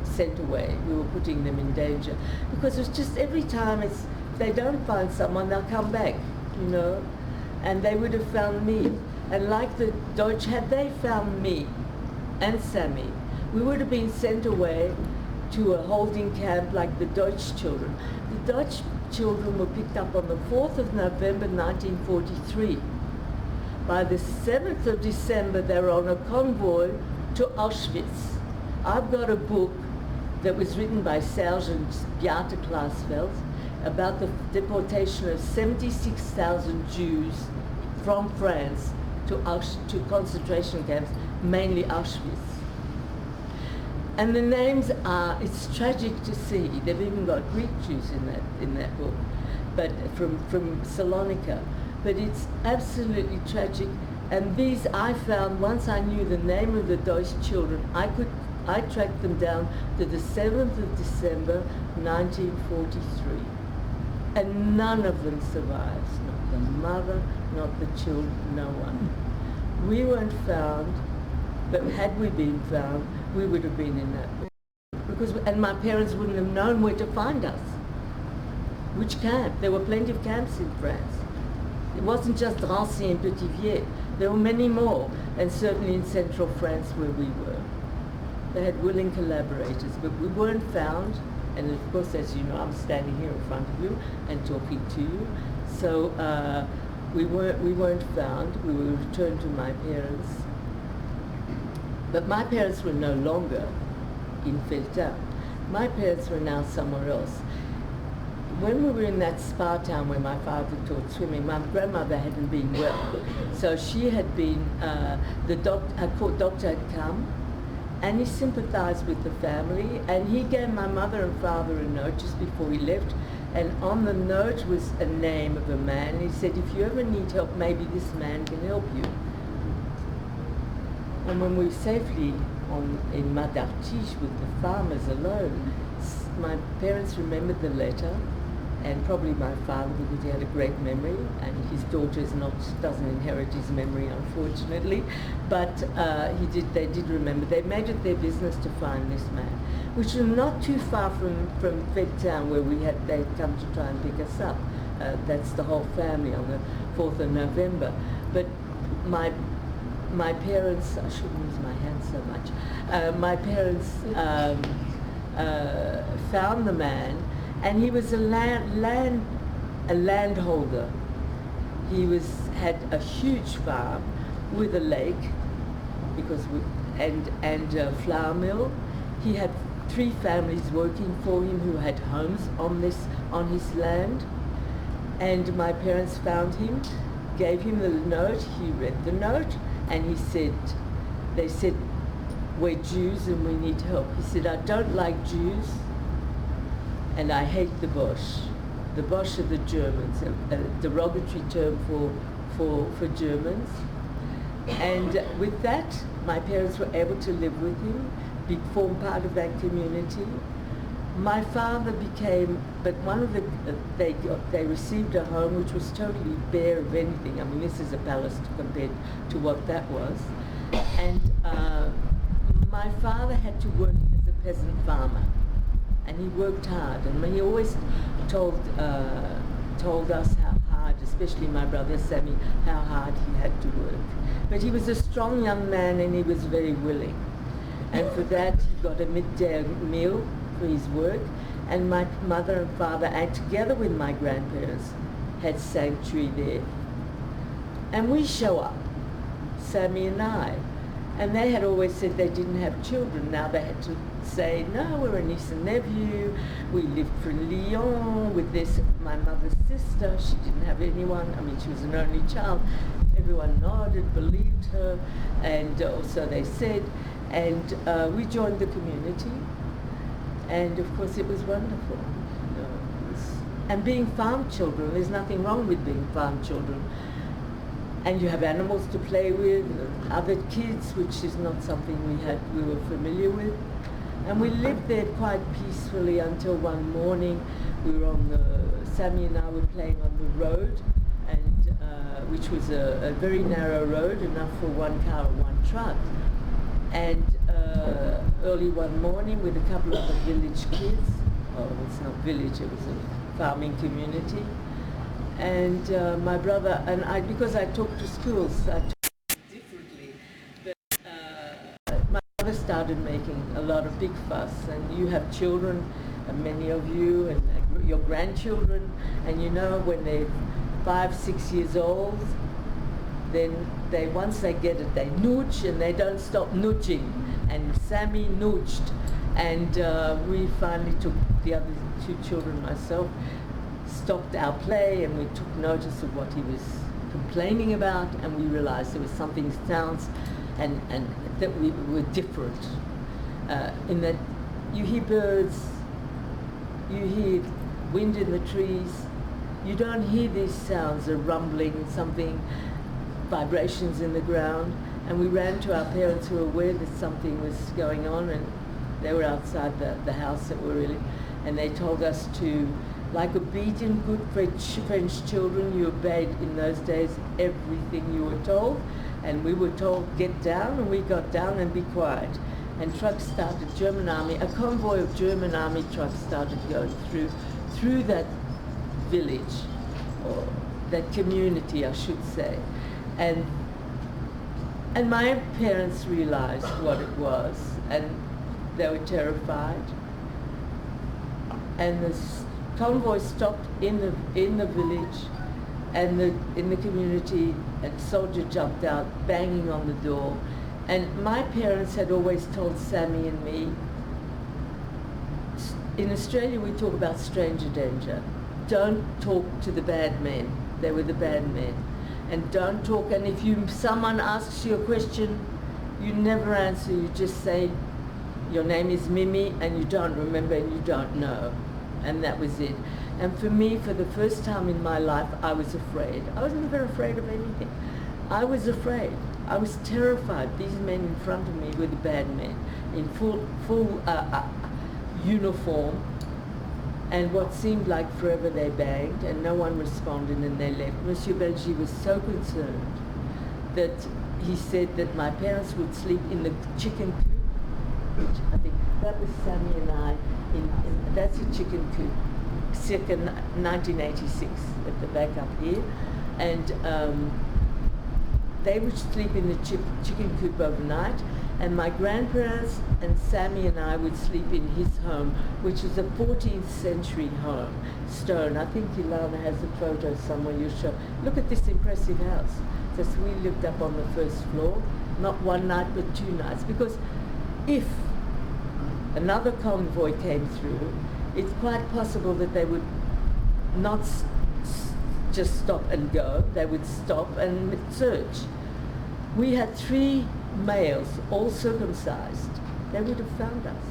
sent away. We were putting them in danger, because it's just every time if they don't find someone, they'll come back, you know, and they would have found me. And like the Deutsch, had they found me and Sammy, we would have been sent away to a holding camp like the Deutsch children. The Deutsch children were picked up on the 4th of November 1943. By the 7th of December, they were on a convoy to Auschwitz. I've got a book that was written by Serge and Beate Klasfeld about the deportation of 76,000 Jews from France to concentration camps, mainly Auschwitz. And the names are, it's tragic to see. They've even got Greek Jews in that book, but from Salonika. But it's absolutely tragic. And these I found, once I knew the name of the Deutsch children, I tracked them down to the 7th of December 1943. And none of them survives. Not the mother, not the children, no one. We weren't found, but had we been found, we would have been in that book. And my parents wouldn't have known where to find us. Which camp? There were plenty of camps in France. It wasn't just Drancy and Pithiviers. There were many more, and certainly in central France where we were. They had willing collaborators, but we weren't found. And of course, as you know, I'm standing here in front of you and talking to you. So we weren't found. We were returned to my parents. But my parents were no longer in Felda. My parents were now somewhere else. when we were in that spa town where my father taught swimming, my grandmother hadn't been well. So she had been, her court doctor had come, and he sympathized with the family, and he gave my mother and father a note just before he left, and on the note was a name of a man. He said, if you ever need help, maybe this man can help you. And when we were safely in Madartish with the farmers alone, my parents remembered the letter, and probably my father, because he had a great memory, and his daughter doesn't inherit his memory, unfortunately, but they did remember. They made it their business to find this man, which was not too far from Fed Town where they'd come to try and pick us up. That's the whole family on the 4th of November. But my parents, I shouldn't use my hands so much, my parents found the man, and he was a landholder. He had a huge farm with a lake, and a flour mill. He had 3 families working for him who had homes on his land, and my parents found him, gave him the note. He read the note, and they said, we're Jews and we need help. He said, I don't like Jews, and I hate the Bosch. The Bosch are the Germans, a derogatory term for Germans. And with that, my parents were able to live with him, form part of that community. My father but one of they received a home which was totally bare of anything. I mean, this is a palace compared to what that was. And my father had to work as a peasant farmer, and he worked hard. And he always told us how hard, especially my brother Sammy, how hard he had to work. But he was a strong young man, and he was very willing. And for that, he got a midday meal for his work. And my mother and father, and together with my grandparents, had sanctuary there. And we show up, Sammy and I. And they had always said they didn't have children. Now they had to say, no, we're a niece and nephew. We lived in Lyon with my mother's sister. She didn't have anyone. I mean, she was an only child. Everyone nodded, believed her, and so they said. And we joined the community. And of course, it was wonderful. And being farm children, there's nothing wrong with being farm children. And you have animals to play with, other kids, which is not something we were familiar with. And we lived there quite peacefully until one morning we were Sammy and I were playing on the road, and which was a very narrow road, enough for one car and one truck. And early one morning with a couple of the village kids, it's not village, it was a farming community. And my brother and I, because I talked to schools, I talked differently. But my brother started making a lot of big fuss, and you have children, and many of you, and your grandchildren, and you know when they're 5, 6 years old, then once they get it, they nooch, and they don't stop nooching. And Sammy nooched, and we finally took the other 2 children, myself, stopped our play, and we took notice of what he was complaining about, and we realized there was something sounds and that we were different in that you hear birds, you hear wind in the trees, you don't hear these sounds, a rumbling, something, vibrations in the ground. And we ran to our parents who were aware that something was going on, and they were outside the house that were really, and they told us to, like obedient good French children, you obeyed in those days everything you were told. And we were told, get down, and we got down and be quiet. And trucks started, German army, a convoy of German army trucks started going through that village, or that community, I should say. And my parents realized what it was, and they were terrified. And the convoy stopped in the village, and in the community, a soldier jumped out, banging on the door. And my parents had always told Sammy and me, in Australia we talk about stranger danger. don't talk to the bad men. They were the bad men. And don't talk, and if someone asks you a question, you never answer, you just say, your name is Mimi, and you don't remember and you don't know. And that was it. And for me, for the first time in my life, I was afraid. I was never afraid of anything. I was afraid. I was terrified. These men in front of me were the bad men, in full uniform. And what seemed like forever, they banged, and no one responded, and they left. Monsieur Belgi was so concerned that he said that my parents would sleep in the chicken coop, which I think that was Sammy and I, that's a chicken coop, circa 1986, at the back up here. And they would sleep in the chicken coop overnight, and my grandparents and Sammy and I would sleep in his home, which is a 14th century home, stone. I think Ilana has a photo somewhere you show. Look at this impressive house. So we lived up on the first floor, not one night but 2 nights, because if another convoy came through, it's quite possible that they would not just stop and go, they would stop and search. We had 3 males, all circumcised. They would have found us.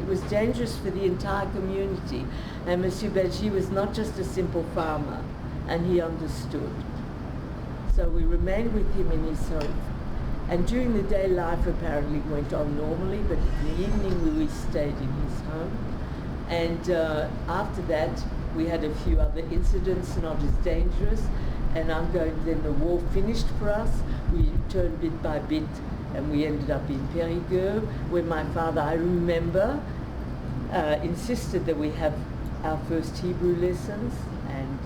It was dangerous for the entire community. And Monsieur Belgi was not just a simple farmer, and he understood. So we remained with him in his home. And during the day, life apparently went on normally, but in the evening we stayed in his home. And after that, we had a few other incidents, not as dangerous. And then the war finished for us. We turned bit by bit, and we ended up in Périgueux, where my father, I remember, insisted that we have our first Hebrew lessons. And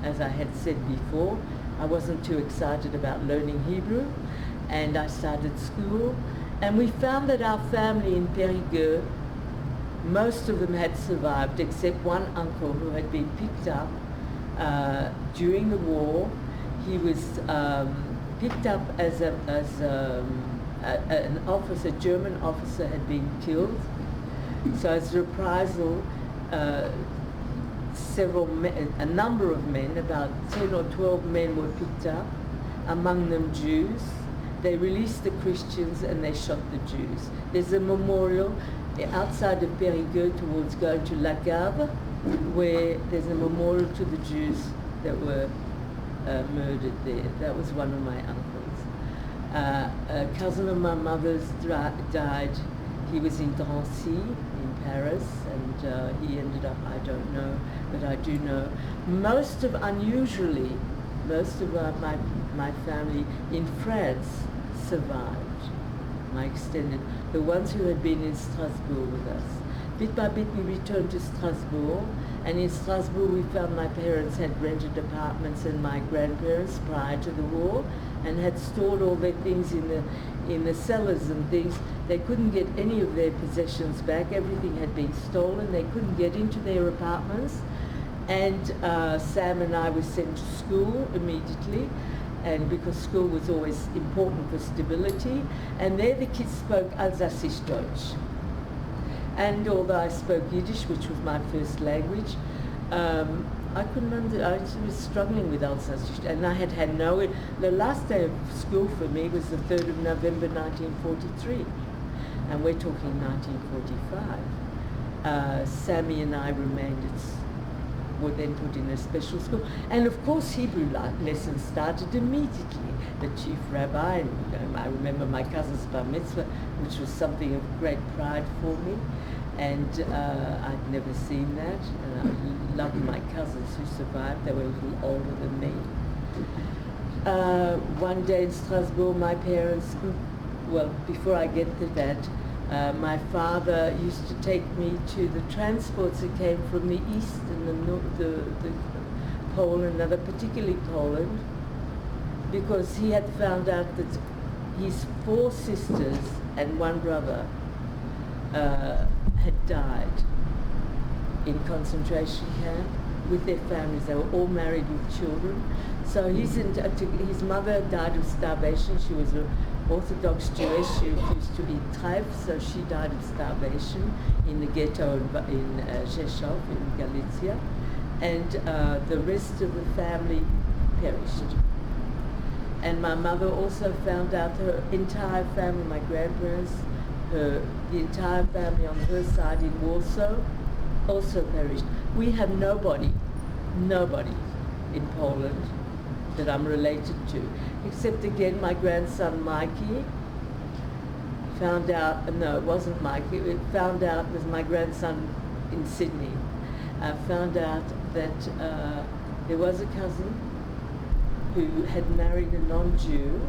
as I had said before, I wasn't too excited about learning Hebrew, and I started school. And we found that our family in Périgueux, most of them had survived, except one uncle who had been picked up during the war. He was picked up as an officer, a German officer had been killed. So as a reprisal, a number of men, about 10 or 12 men were picked up, among them Jews. They released the Christians and they shot the Jews. There's a memorial outside of Périgueux towards going to La Garbe, where there's a memorial to the Jews that were murdered there. That was one of my uncles. A cousin of my mother's died. He was in Drancy, in Paris, and he ended up, I don't know, but I do know. Unusually, most of my family in France survived. My extended, the ones who had been in Strasbourg with us. Bit by bit we returned to Strasbourg, and in Strasbourg we found my parents had rented apartments, and my grandparents prior to the war, and had stored all their things in the cellars and things. They couldn't get any of their possessions back. Everything had been stolen. They couldn't get into their apartments. And Sam and I were sent to school immediately, and because school was always important for stability. And there the kids spoke Alsacisch Deutsch. And although I spoke Yiddish, which was my first language, I was struggling with Alsacisch, and I had no. The last day of school for me was the 3rd of November 1943, and we're talking 1945. Sammy and I were then put in a special school, and of course Hebrew lessons started immediately. The chief rabbi, and I remember my cousin's bar mitzvah, which was something of great pride for me. And I'd never seen that, and I loved my cousins who survived. They were a little older than me. One day in Strasbourg, my parents, well, before I get to that, my father used to take me to the transports that came from the east and the north, the Poland, particularly Poland, because he had found out that his 4 sisters and 1 brother had died in concentration camp with their families. They were all married with children. So his mother died of starvation. She was an Orthodox Jewish. She refused to eat treif, so she died of starvation in the ghetto in Rzeszów in Galicia. and the rest of the family perished. And my mother also found out her entire family, my grandparents, the entire family on her side in Warsaw also perished. We have nobody in Poland that I'm related to, except again my grandson Mikey found out, no, it wasn't Mikey, it found out, it was my grandson in Sydney, found out that there was a cousin who had married a non-Jew.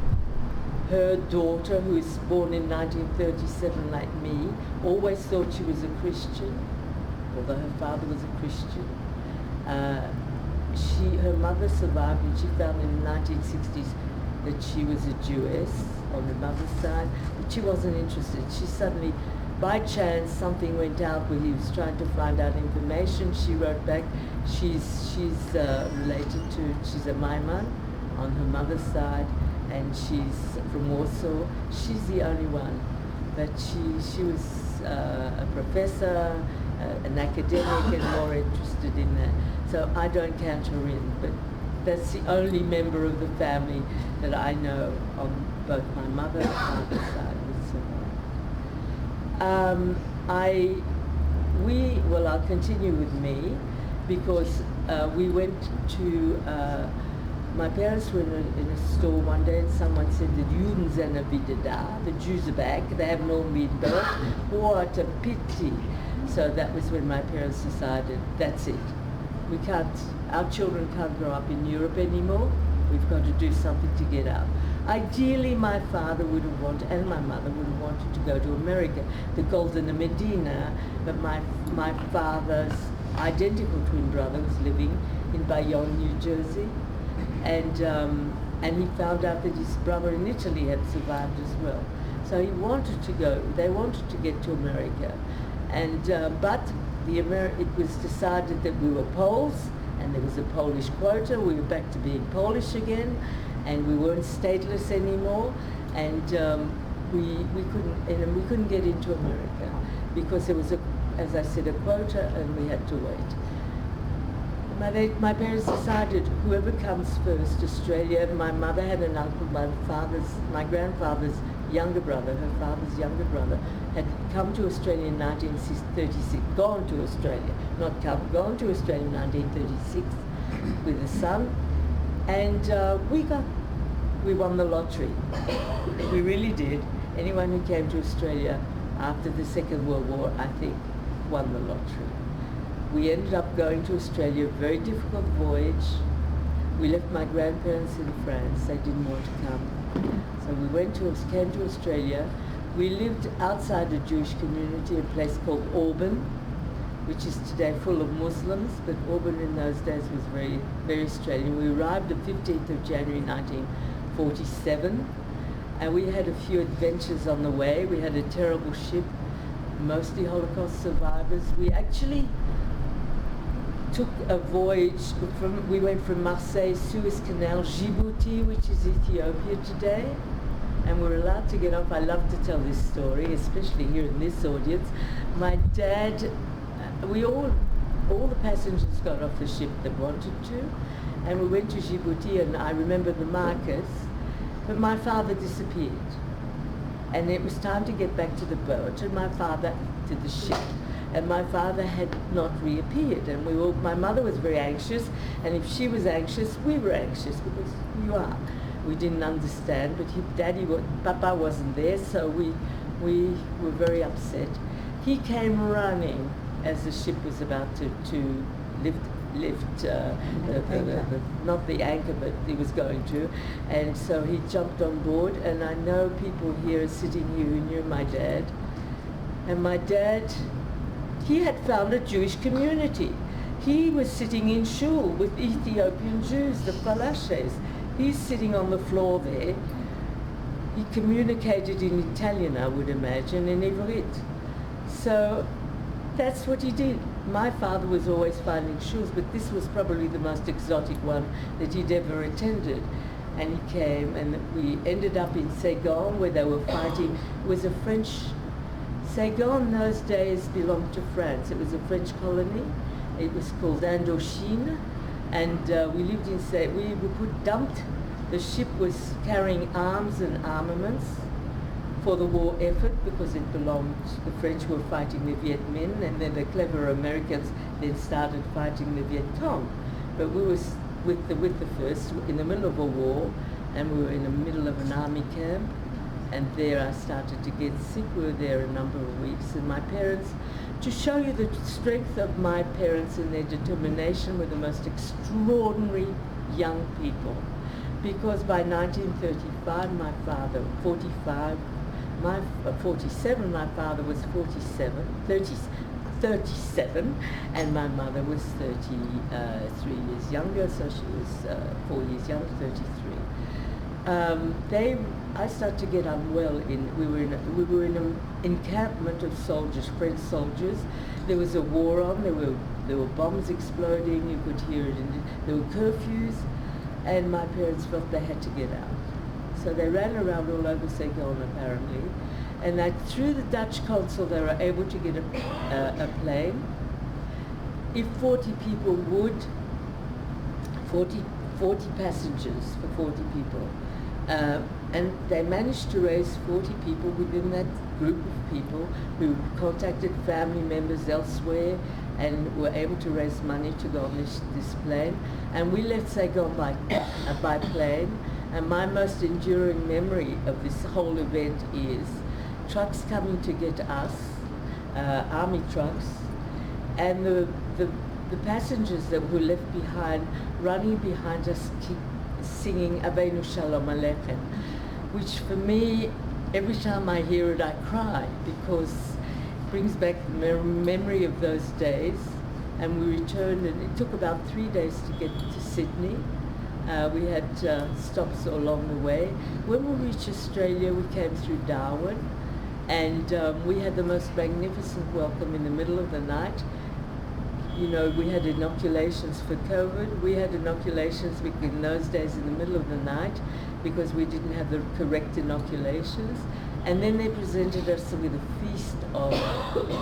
Her daughter, who was born in 1937 like me, always thought she was a Christian, although her father was a Christian. Her mother survived, and she found in the 1960s that she was a Jewess on the mother's side, but she wasn't interested. She suddenly, by chance, something went out where he was trying to find out information. She wrote back, she's related to, she's a Maiman on her mother's side, and she's from Warsaw. She's the only one, but she was a professor, an academic, and more interested in that. So I don't count her in, but that's the only member of the family that I know on both my mother and father's side was I'll continue with me, because we went to, my parents were in a store one day, and someone said, the Juden sind wieder da, the Jews are back, they haven't all been built. What a pity. So that was when my parents decided, that's it. We can't, our children can't grow up in Europe anymore. We've got to do something to get out. Ideally, my father would have wanted, and my mother would have wanted to go to America, the Golden Medina, but my father's identical twin brother was living in Bayonne, New Jersey, and he found out that his brother in Italy had survived as well. So he wanted to go, they wanted to get to America, and but it was decided that we were Poles, and there was a Polish quota. We were back to being Polish again, and we weren't stateless anymore, and we couldn't get into America because there was as I said, a quota, and we had to wait. My parents decided whoever comes first, Australia. My mother had an uncle, my grandfather's younger brother, her father's younger brother, had come to Australia in 1936, gone to Australia to Australia in 1936 with a son, and we won the lottery. We really did. Anyone who came to Australia after the Second World War, I think, won the lottery. We ended up going to Australia, a very difficult voyage. We left my grandparents in France. They didn't want to come. So we came to Australia. We lived outside a Jewish community, a place called Auburn, which is today full of Muslims, but Auburn in those days was very, very Australian. We arrived the 15th of January 1947, and we had a few adventures on the way. We had a terrible ship, mostly Holocaust survivors. We actually took a voyage we went from Marseille, Suez Canal, Djibouti, which is Ethiopia today, and we're allowed to get off. I love to tell this story, especially here in this audience. My dad, all the passengers got off the ship that wanted to, and we went to Djibouti, and I remember the markers, but my father disappeared. And it was time to get back to the boat, and to the ship. And my father had not reappeared, and my mother was very anxious, and if she was anxious, we were anxious, because you are. We didn't understand, but Papa wasn't there, so we were very upset. He came running as the ship was about to lift not the anchor, but he was going to, and so he jumped on board. And I know people here sitting here who knew my dad, and my dad, he had found a Jewish community. He was sitting in shul with Ethiopian Jews, the falashes. He's sitting on the floor there. He communicated in Italian, I would imagine, in Ivrit. So that's what he did. My father was always finding shuls, but this was probably the most exotic one that he'd ever attended. And he came, and we ended up in Saigon, where they were fighting. It was a French, Saigon in those days belonged to France. It was a French colony, It was called Indochine, and we lived in, dumped, the ship was carrying arms and armaments for the war effort because it belonged, the French were fighting the Viet Minh, and then the clever Americans then started fighting the Viet Cong. But we was with the first, in the middle of a war, and we were in the middle of an army camp, and there I started to get sick. We were there a number of weeks, and my parents, to show you the strength of my parents and their determination, were the most extraordinary young people. Because by 1935, my father, 47, my father was 37, and my mother was 33 years younger, so she was 4 years younger, 33. I started to get unwell. We were in an encampment of soldiers, French soldiers. There was a war on. There were bombs exploding. You could hear it. There were curfews, and my parents felt they had to get out. So they ran around all over Saigon apparently, and that through the Dutch consul they were able to get a plane. If 40 people would, 40 passengers for 40 people. And they managed to raise 40 people within that group of people who contacted family members elsewhere and were able to raise money to go on this plane. And we left Saigon by plane. And my most enduring memory of this whole event is trucks coming to get us, army trucks, and the passengers that were left behind running behind us singing Avenu Shalom Aleichem, which for me, every time I hear it, I cry, because it brings back the memory of those days. And we returned, and it took about 3 days to get to Sydney. We had stops along the way. When we reached Australia, we came through Darwin, and we had the most magnificent welcome in the middle of the night. You know, we had inoculations for COVID. We had inoculations in those days in the middle of the night because we didn't have the correct inoculations. And then they presented us with a feast of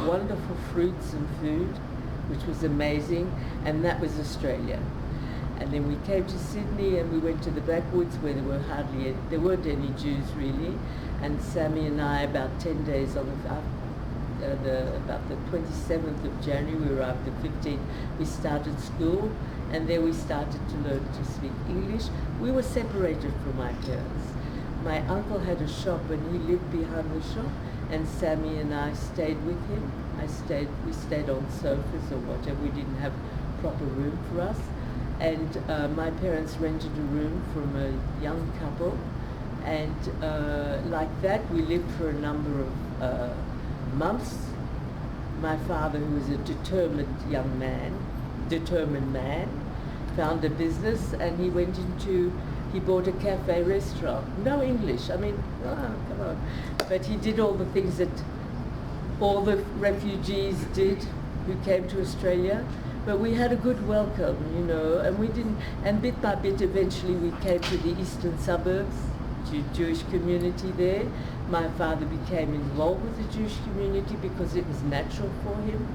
wonderful fruits and food, which was amazing, and that was Australia. And then we came to Sydney, and we went to the backwoods where there weren't any Jews really. And Sammy and I, about 10 days on about the 27th of January, we arrived the 15th, we started school, and there we started to learn to speak English. We were separated from my parents. My uncle had a shop, and he lived behind the shop, and Sammy and I stayed with him. We stayed on sofas or whatever. We didn't have proper room for us. And my parents rented a room from a young couple, and like that we lived for a number of months. My father, who was a determined man, found a business, and he bought a cafe restaurant. No English, I mean, come on. But he did all the things that all the refugees did who came to Australia. But we had a good welcome, you know, and bit by bit eventually we came to the eastern suburbs, to Jewish community there. My father became involved with the Jewish community because it was natural for him.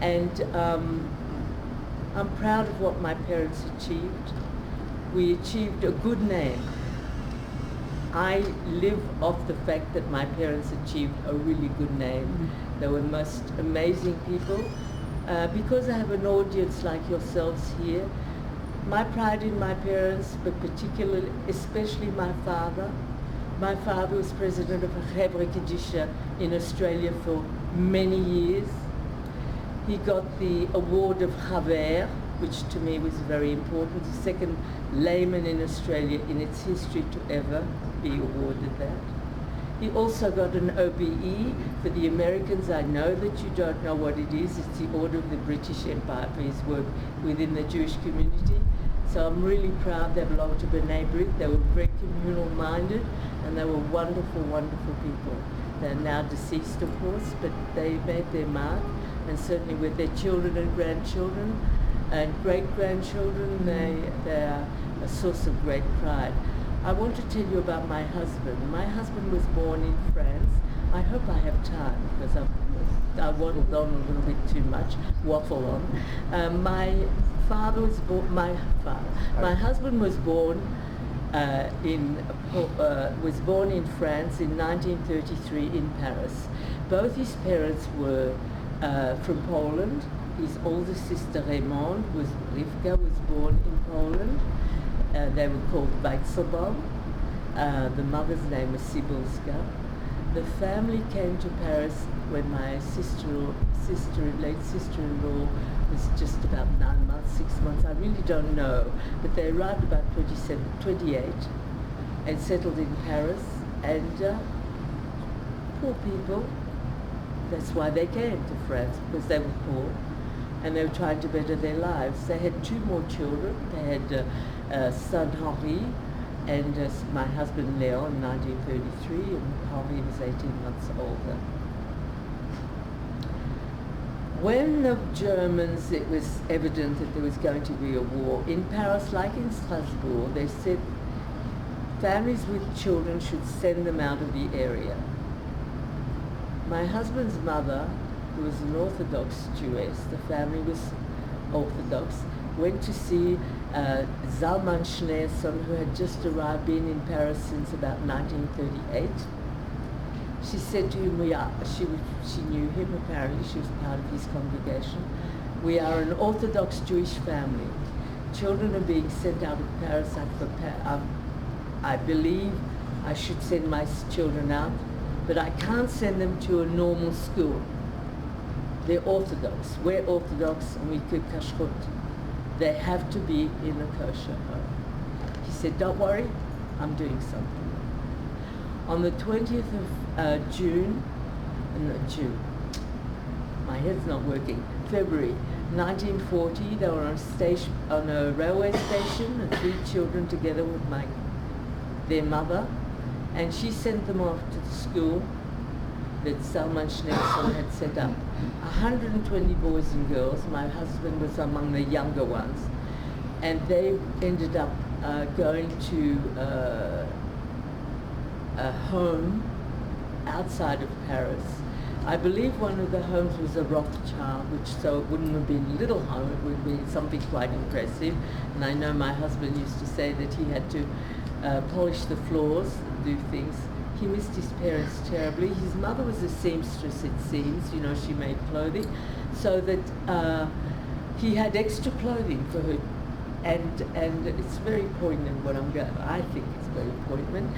And I'm proud of what my parents achieved. We achieved a good name. I live off the fact that my parents achieved a really good name. They were most amazing people. Because I have an audience like yourselves here, my pride in my parents, but especially my father. My father was president of Chevra Kedisha in Australia for many years. He got the award of Chaver, which to me was very important, the second layman in Australia in its history to ever be awarded that. He also got an OBE. For the Americans, I know that you don't know what it is. It's the Order of the British Empire for his work within the Jewish community. So I'm really proud they belong to B'nai Brit. They were very communal-minded, and they were wonderful, wonderful people. They're now deceased, of course, but they made their mark, and certainly with their children and grandchildren and great-grandchildren, they are a source of great pride. I want to tell you about my husband. My husband was born in France. I hope I have time because I waddled on a little bit too much, waffle on. My husband was born was born in France in 1933 in Paris. Both his parents were from Poland. His older sister Rivka was born in Poland. They were called Weitzelbaum. The mother's name was Sibylska. The family came to Paris when my late sister-in-law was just about 9 months, 6 months. I really don't know, but they arrived about 28 and settled in Paris. And poor people. That's why they came to France, because they were poor and they were trying to better their lives. They had 2 more children. They had son Henri and my husband Leon in 1933, and Henri was 18 months older. When the Germans, it was evident that there was going to be a war. In Paris, like in Strasbourg, they said families with children should send them out of the area. My husband's mother, who was an Orthodox Jewess, the family was Orthodox, went to see Zalman Schneerson, who had just arrived, been in Paris since about 1938. She said to him, she knew him apparently, she was part of his congregation. We are an Orthodox Jewish family. Children are being sent out of Paris. I believe I should send my children out, but I can't send them to a normal school. They're Orthodox. We're Orthodox and we keep kashrut. They have to be in a kosher home. He said, don't worry, I'm doing something. On the 20th of June, my head's not working, February 1940, they were on a railway station, and 3 children together with their mother, and she sent them off to the school that Salman Schneerson had set up. 120 boys and girls. My husband was among the younger ones, and they ended up going to a home outside of Paris. I believe one of the homes was a Rothschild, so it wouldn't have been a little home, it would have been something quite impressive. And I know my husband used to say that he had to polish the floors, do things. He missed his parents terribly. His mother was a seamstress, it seems, she made clothing, so that he had extra clothing for her. And it's very poignant what I think it's very poignant.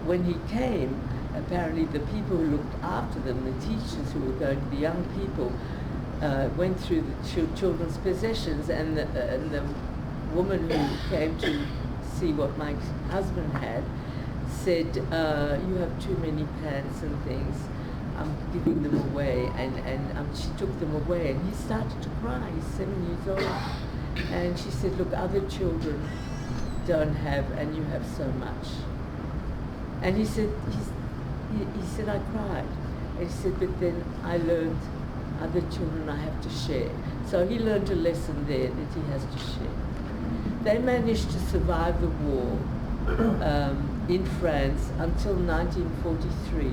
When he came, apparently the people who looked after them, the teachers who were going to the young people, went through the children's possessions, and the woman who came to see what my husband had said, you have too many pants and things, I'm giving them away, and she took them away, and he started to cry. He's 7 years old, and she said, look, other children don't have, and you have so much. And he said, I cried. And he said, but then I learned other children I have to share. So he learned a lesson there that he has to share. They managed to survive the war in France until 1943.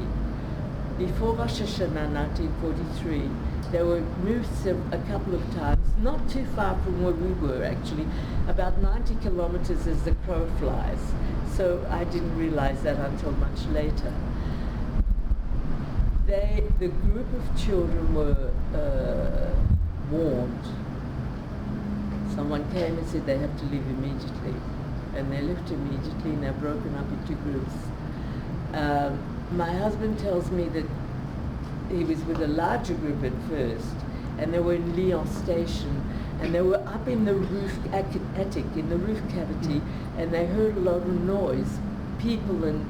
Before Rosh Hashanah 1943, they were moved a couple of times, not too far from where we were actually, about 90 kilometers as the crow flies. So I didn't realize that until much later. The group of children were warned. Someone came and said they have to leave immediately. And they left immediately, and they're broken up into groups. My husband tells me that he was with a larger group at first, and they were in Lyon station, and they were up in the roof attic, in the roof cavity, and they heard a lot of noise, people and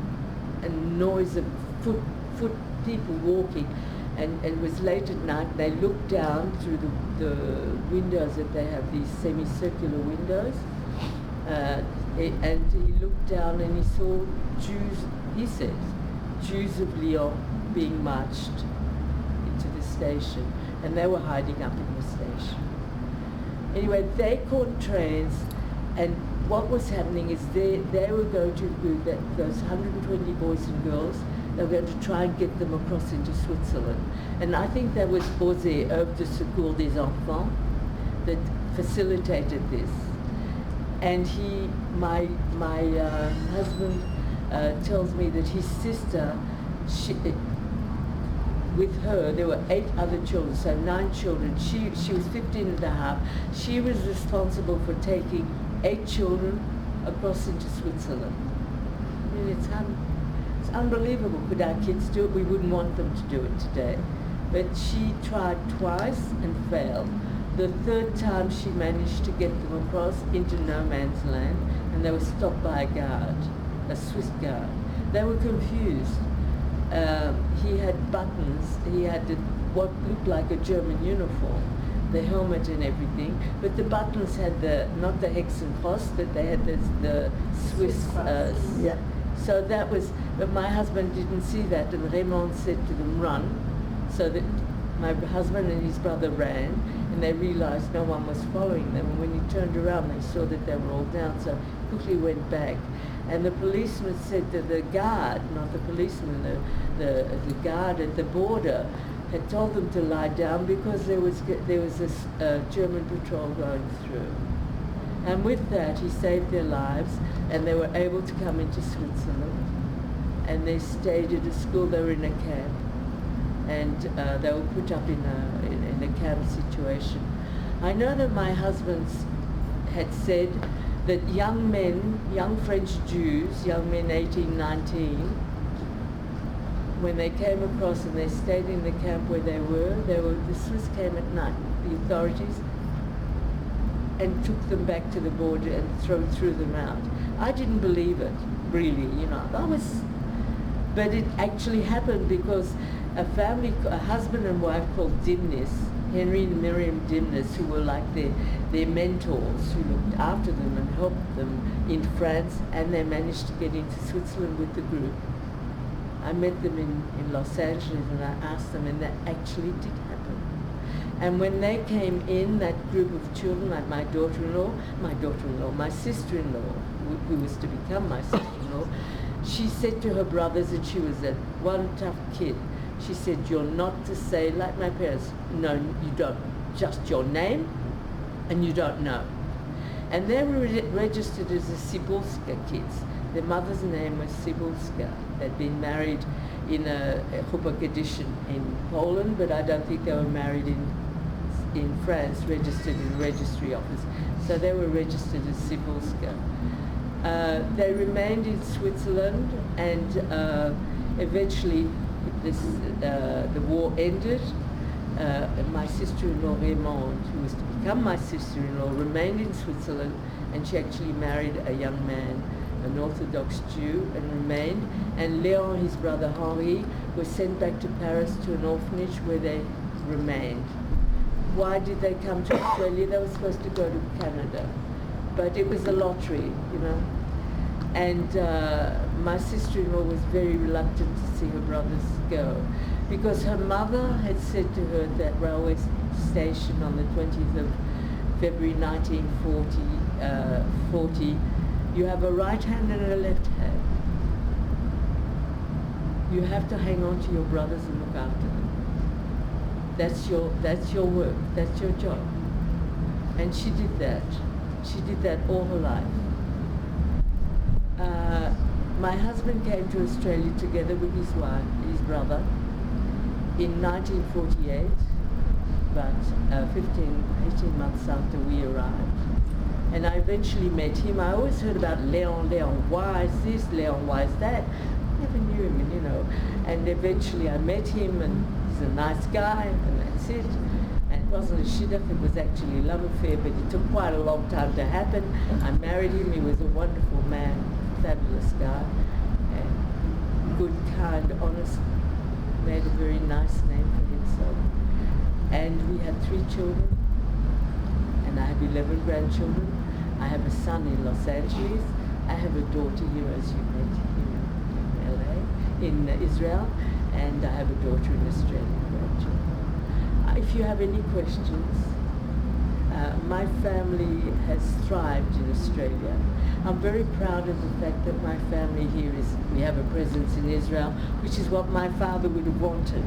noise of foot people walking, and it was late at night. They looked down through the windows, that they have these semicircular windows, and he looked down and he saw Jews, he said, Jews of Lyon being marched into the station, and they were hiding up in the station. Anyway, they caught trains, and what was happening is they were going to do that, those 120 boys and girls, they were going to try and get them across into Switzerland. And I think that was Bosé, Œuvre de Secours des Enfants, that facilitated this. And my husband tells me that his sister, with her, there were 8 other children, so 9 children. She was 15 and a half. She was responsible for taking 8 children across into Switzerland. I mean, it's unbelievable. Could our kids do it? We wouldn't want them to do it today. But she tried twice and failed. The third time she managed to get them across into no man's land, and they were stopped by a guard, a Swiss guard. They were confused. He had buttons, he had what looked like a German uniform, the helmet and everything, but the buttons had not the Hexenkreuz, but they had the Swiss. Yeah. So that was, but my husband didn't see that, and Raymond said to them, run, so that my husband and his brother ran, and they realized no one was following them, and when he turned around they saw that they were all down, so quickly went back. And the policeman said that the guard, not the policeman, the guard at the border had told them to lie down because there was this German patrol going through. And with that he saved their lives, and they were able to come into Switzerland, and they stayed at a school. They were in a camp, and they were put up in a camp situation. I know that my husband had said that young men, young French Jews, young men 18, 19, when they came across and they stayed in the camp where they were, the Swiss came at night, the authorities, and took them back to the border and threw them out. I didn't believe it, really, you know. But it actually happened because a husband and wife called Dimnis, Henry and Miryam Dimnis, who were like their mentors, who looked after them and helped them in France, and they managed to get into Switzerland with the group. I met them in Los Angeles, and I asked them, and that actually did happen. And when they came in, that group of children, like my sister-in-law, who was to become my sister-in-law, she said to her brothers, and she was one tough kid, she said, you're not to say, like my parents, no, you don't, just your name, and you don't know. And they were registered as the Cybulska kids. Their mother's name was Cybulska. They'd been married in a Chuppah edition in Poland, but I don't think they were married in France, registered in the registry office. So they were registered as Cybulska. They remained in Switzerland, and eventually the war ended. My sister-in-law Raymond, who was to become my sister-in-law, remained in Switzerland, and she actually married a young man, an Orthodox Jew, and remained. And Léon, his brother Henri, was sent back to Paris to an orphanage where they remained. Why did they come to Australia? They were supposed to go to Canada, but it was a lottery, you know. And my sister-in-law was very reluctant to see her brothers go, because her mother had said to her at that railway station on the 20th of February 1940, you have a right hand and a left hand. You have to hang on to your brothers and look after them. That's your work, that's your job. And she did that. She did that all her life. My husband came to Australia together with his wife, his brother, in 1948, about 18 months after we arrived. And I eventually met him. I always heard about Léon, why is this, Léon, why is that? I never knew him, you know. And eventually I met him, and he's a nice guy, and that's it. And it wasn't a shidduch, it was actually a love affair, but it took quite a long time to happen. I married him, he was a wonderful man, fabulous guy, and good, kind, honest, made a very nice name for himself. And we had 3 children, and I have 11 grandchildren. I have a son in Los Angeles. I have a daughter here, as you met, in LA, in Israel, and I have a daughter in Australia, grandchildren. If you have any questions, My family has thrived in Australia. I'm very proud of the fact that my family here we have a presence in Israel, which is what my father would have wanted,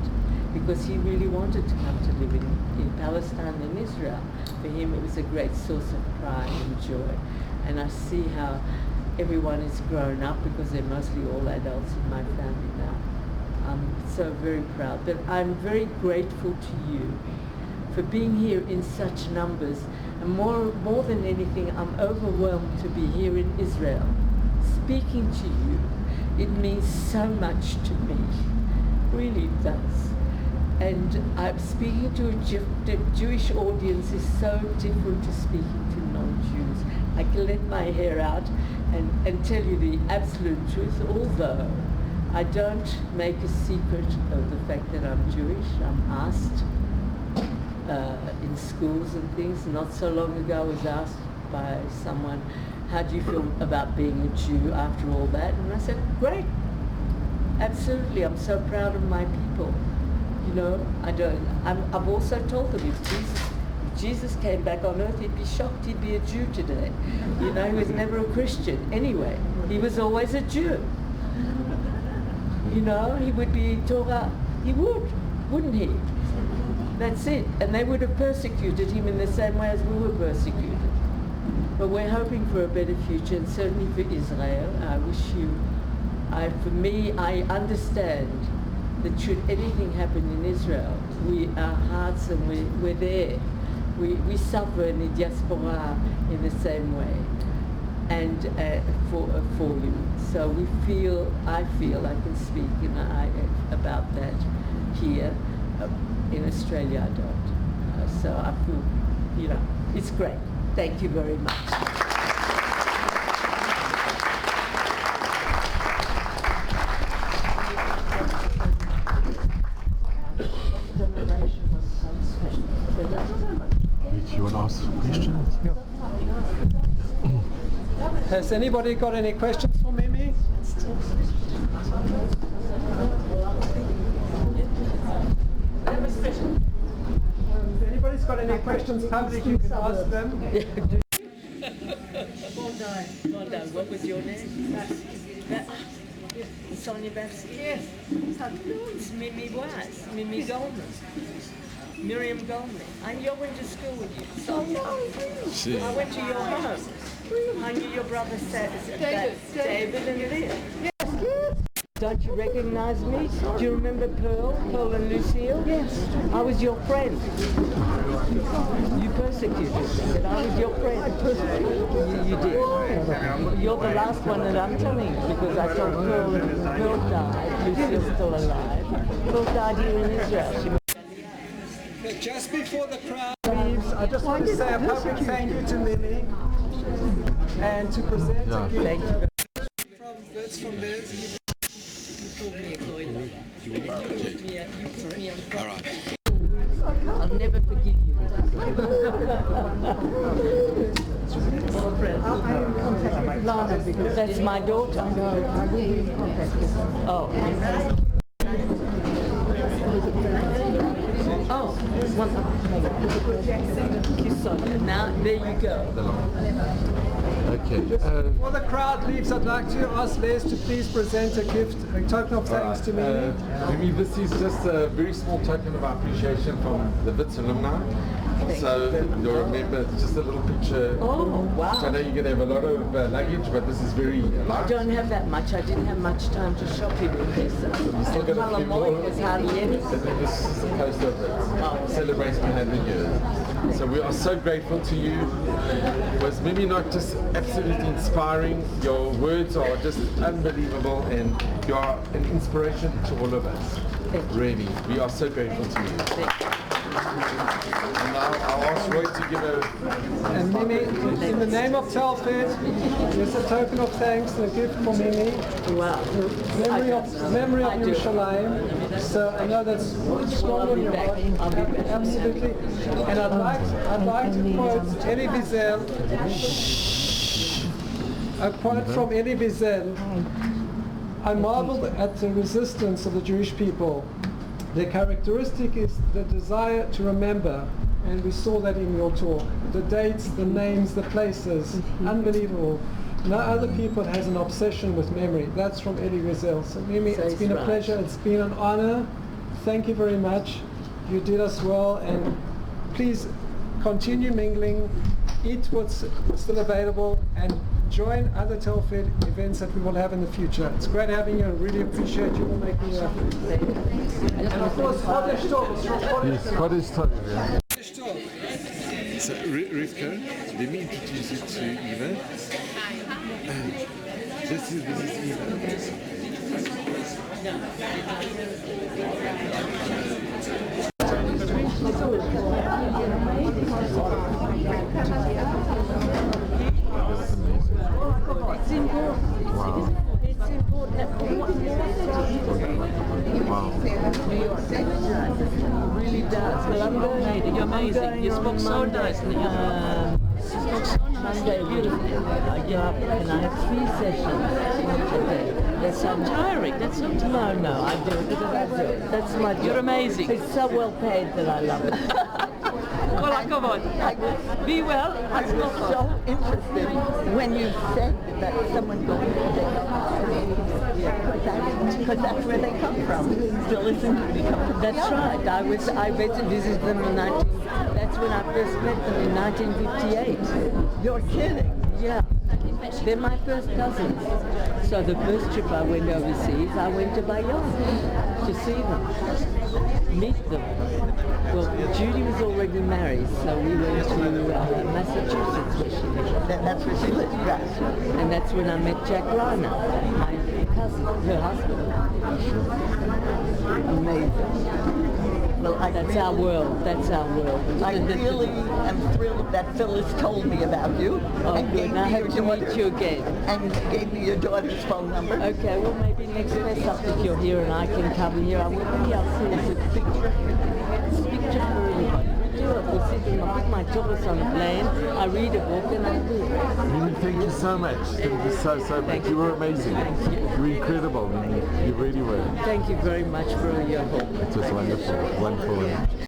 because he really wanted to come to live in Palestine and Israel. For him, it was a great source of pride and joy. And I see how everyone is grown up, because they're mostly all adults in my family now. I'm so very proud. But I'm very grateful to you for being here in such numbers. And more than anything, I'm overwhelmed to be here in Israel, speaking to you. It means so much to me, really does. And I'm speaking to the Jewish audience is so different to speaking to non-Jews. I can let my hair out and tell you the absolute truth, although I don't make a secret of the fact that I'm Jewish. I'm asked in schools and things. Not so long ago I was asked by someone, how do you feel about being a Jew after all that? And I said, great, absolutely, I'm so proud of my people. You know, I've also told them if Jesus came back on earth, he'd be shocked he'd be a Jew today. You know, he was never a Christian anyway. He was always a Jew. You know, he would be Torah, he would, wouldn't he? That's it. And they would have persecuted him in the same way as we were persecuted. But we're hoping for a better future, and certainly for Israel. I wish you, for me, I understand that should anything happen in Israel, our hearts and we're there. We suffer in the diaspora in the same way, and for you. So I feel I can speak about that here. In Australia, I don't. So I feel, you know, it's great. Thank you very much. Do you want to ask some questions? Has anybody got any questions for Mimi? If anybody's got any questions public, you can ask them. Well done. What was your name? Sonia Babsky? Yes. It's Mimi Wise. Mimi Goldman. Miryam Goldman. I went to school with you. Sonia. I went to your home. I knew your brother David and Liz. Yes. Don't you recognize me? Do you remember Pearl and Lucille? Yes. I was your friend. You persecuted me, but I was your friend. You did. You're the last one that I'm telling, because I told Pearl died. Lucille's still alive. Pearl died here in Israel. Just before the crowd leaves, I just want to say a public thank you to Mimi and to present a gift from Wits from Liz. All right. I'll never forgive you. That's my daughter. Oh. Now, there you go. Okay. Before the crowd leaves, I'd like to ask Les to please present a gift, a token of thanks to Mimi. Mimi, this is just a very small token of appreciation from the Wits alumni. So you'll remember just a little picture. Oh, wow. I know you're going to have a lot of luggage, but this is very light. I don't have that much. I didn't have much time to shop in this. We're still going to keep more. Was hardly any. And then this is the poster of it, celebrating 100 years. So we are so grateful to you. Was Mimi not just absolutely inspiring? Your words are just unbelievable, and you are an inspiration to all of us. Really, we are so grateful to you. And now I'll ask Roy to give And Mimi, in the name of Telfed, here's a token of thanks and a gift for Mimi. Wow. Memory of Yerushalayim. So I know that's strong on your heart. Absolutely. And I'd like to quote Elie Wiesel. A quote from Elie Wiesel. I marveled at the resistance of the Jewish people. Their characteristic is the desire to remember, and we saw that in your talk. the dates, the names, the places. Unbelievable. No other people has an obsession with memory. That's from Eddie Wiesel. So Mimi, So it's been a right. pleasure. It's been an honor. Thank you very much. You did us well, and please continue mingling, eat what's still available, and join other Telfed events that we will have in the future. It's great having you. I really appreciate you all making the effort. And of course, Chodesh Tov. Yes, Chodesh Tov, yeah. Chodesh Tov. So, Rivka, let me introduce you to Eva. This is Eva. It's important. Wow. It's important. Wow. It really does. Well, I'm going. You're amazing. You spoke so nicely. Monday, beautiful. I get up and I have 3 sessions a day. That's so tiring. That's so tiring. No, I do it because I do it. That's my job. You're amazing. It's so well paid that I love it. Well, come on. Be well. I was so interested when you said that someone goes to because that's where they come from. Still isn't they come from? That's right. I went to visit them in that's when I first met them in 1958. You're kidding. Yeah. They're my first cousins. So the first trip I went overseas, I went to Bayonne to see them, meet them. Well, Judy was already married, so we went to Massachusetts where she lived. That's where she lives, right? And that's when I met Jack Reiner, my cousin, her husband. Amazing. Well, That's our world. That's our world. I really am thrilled that Phyllis told me about you Oh, and good. gave And I me your hope to meet daughter's you again. and gave me your daughter's phone number. Okay, well maybe next Pesach if you're here and I can come here, maybe I'll see you. It's a big trip for everybody. We do it. We sit and I put my children on a plane, I read a book and I do it. Mimi, thank you so much. Thank you so much. Thank You you. were amazing. You were incredible, Mimi. You really were. Thank you very much for your help. It was wonderful. Wonderful.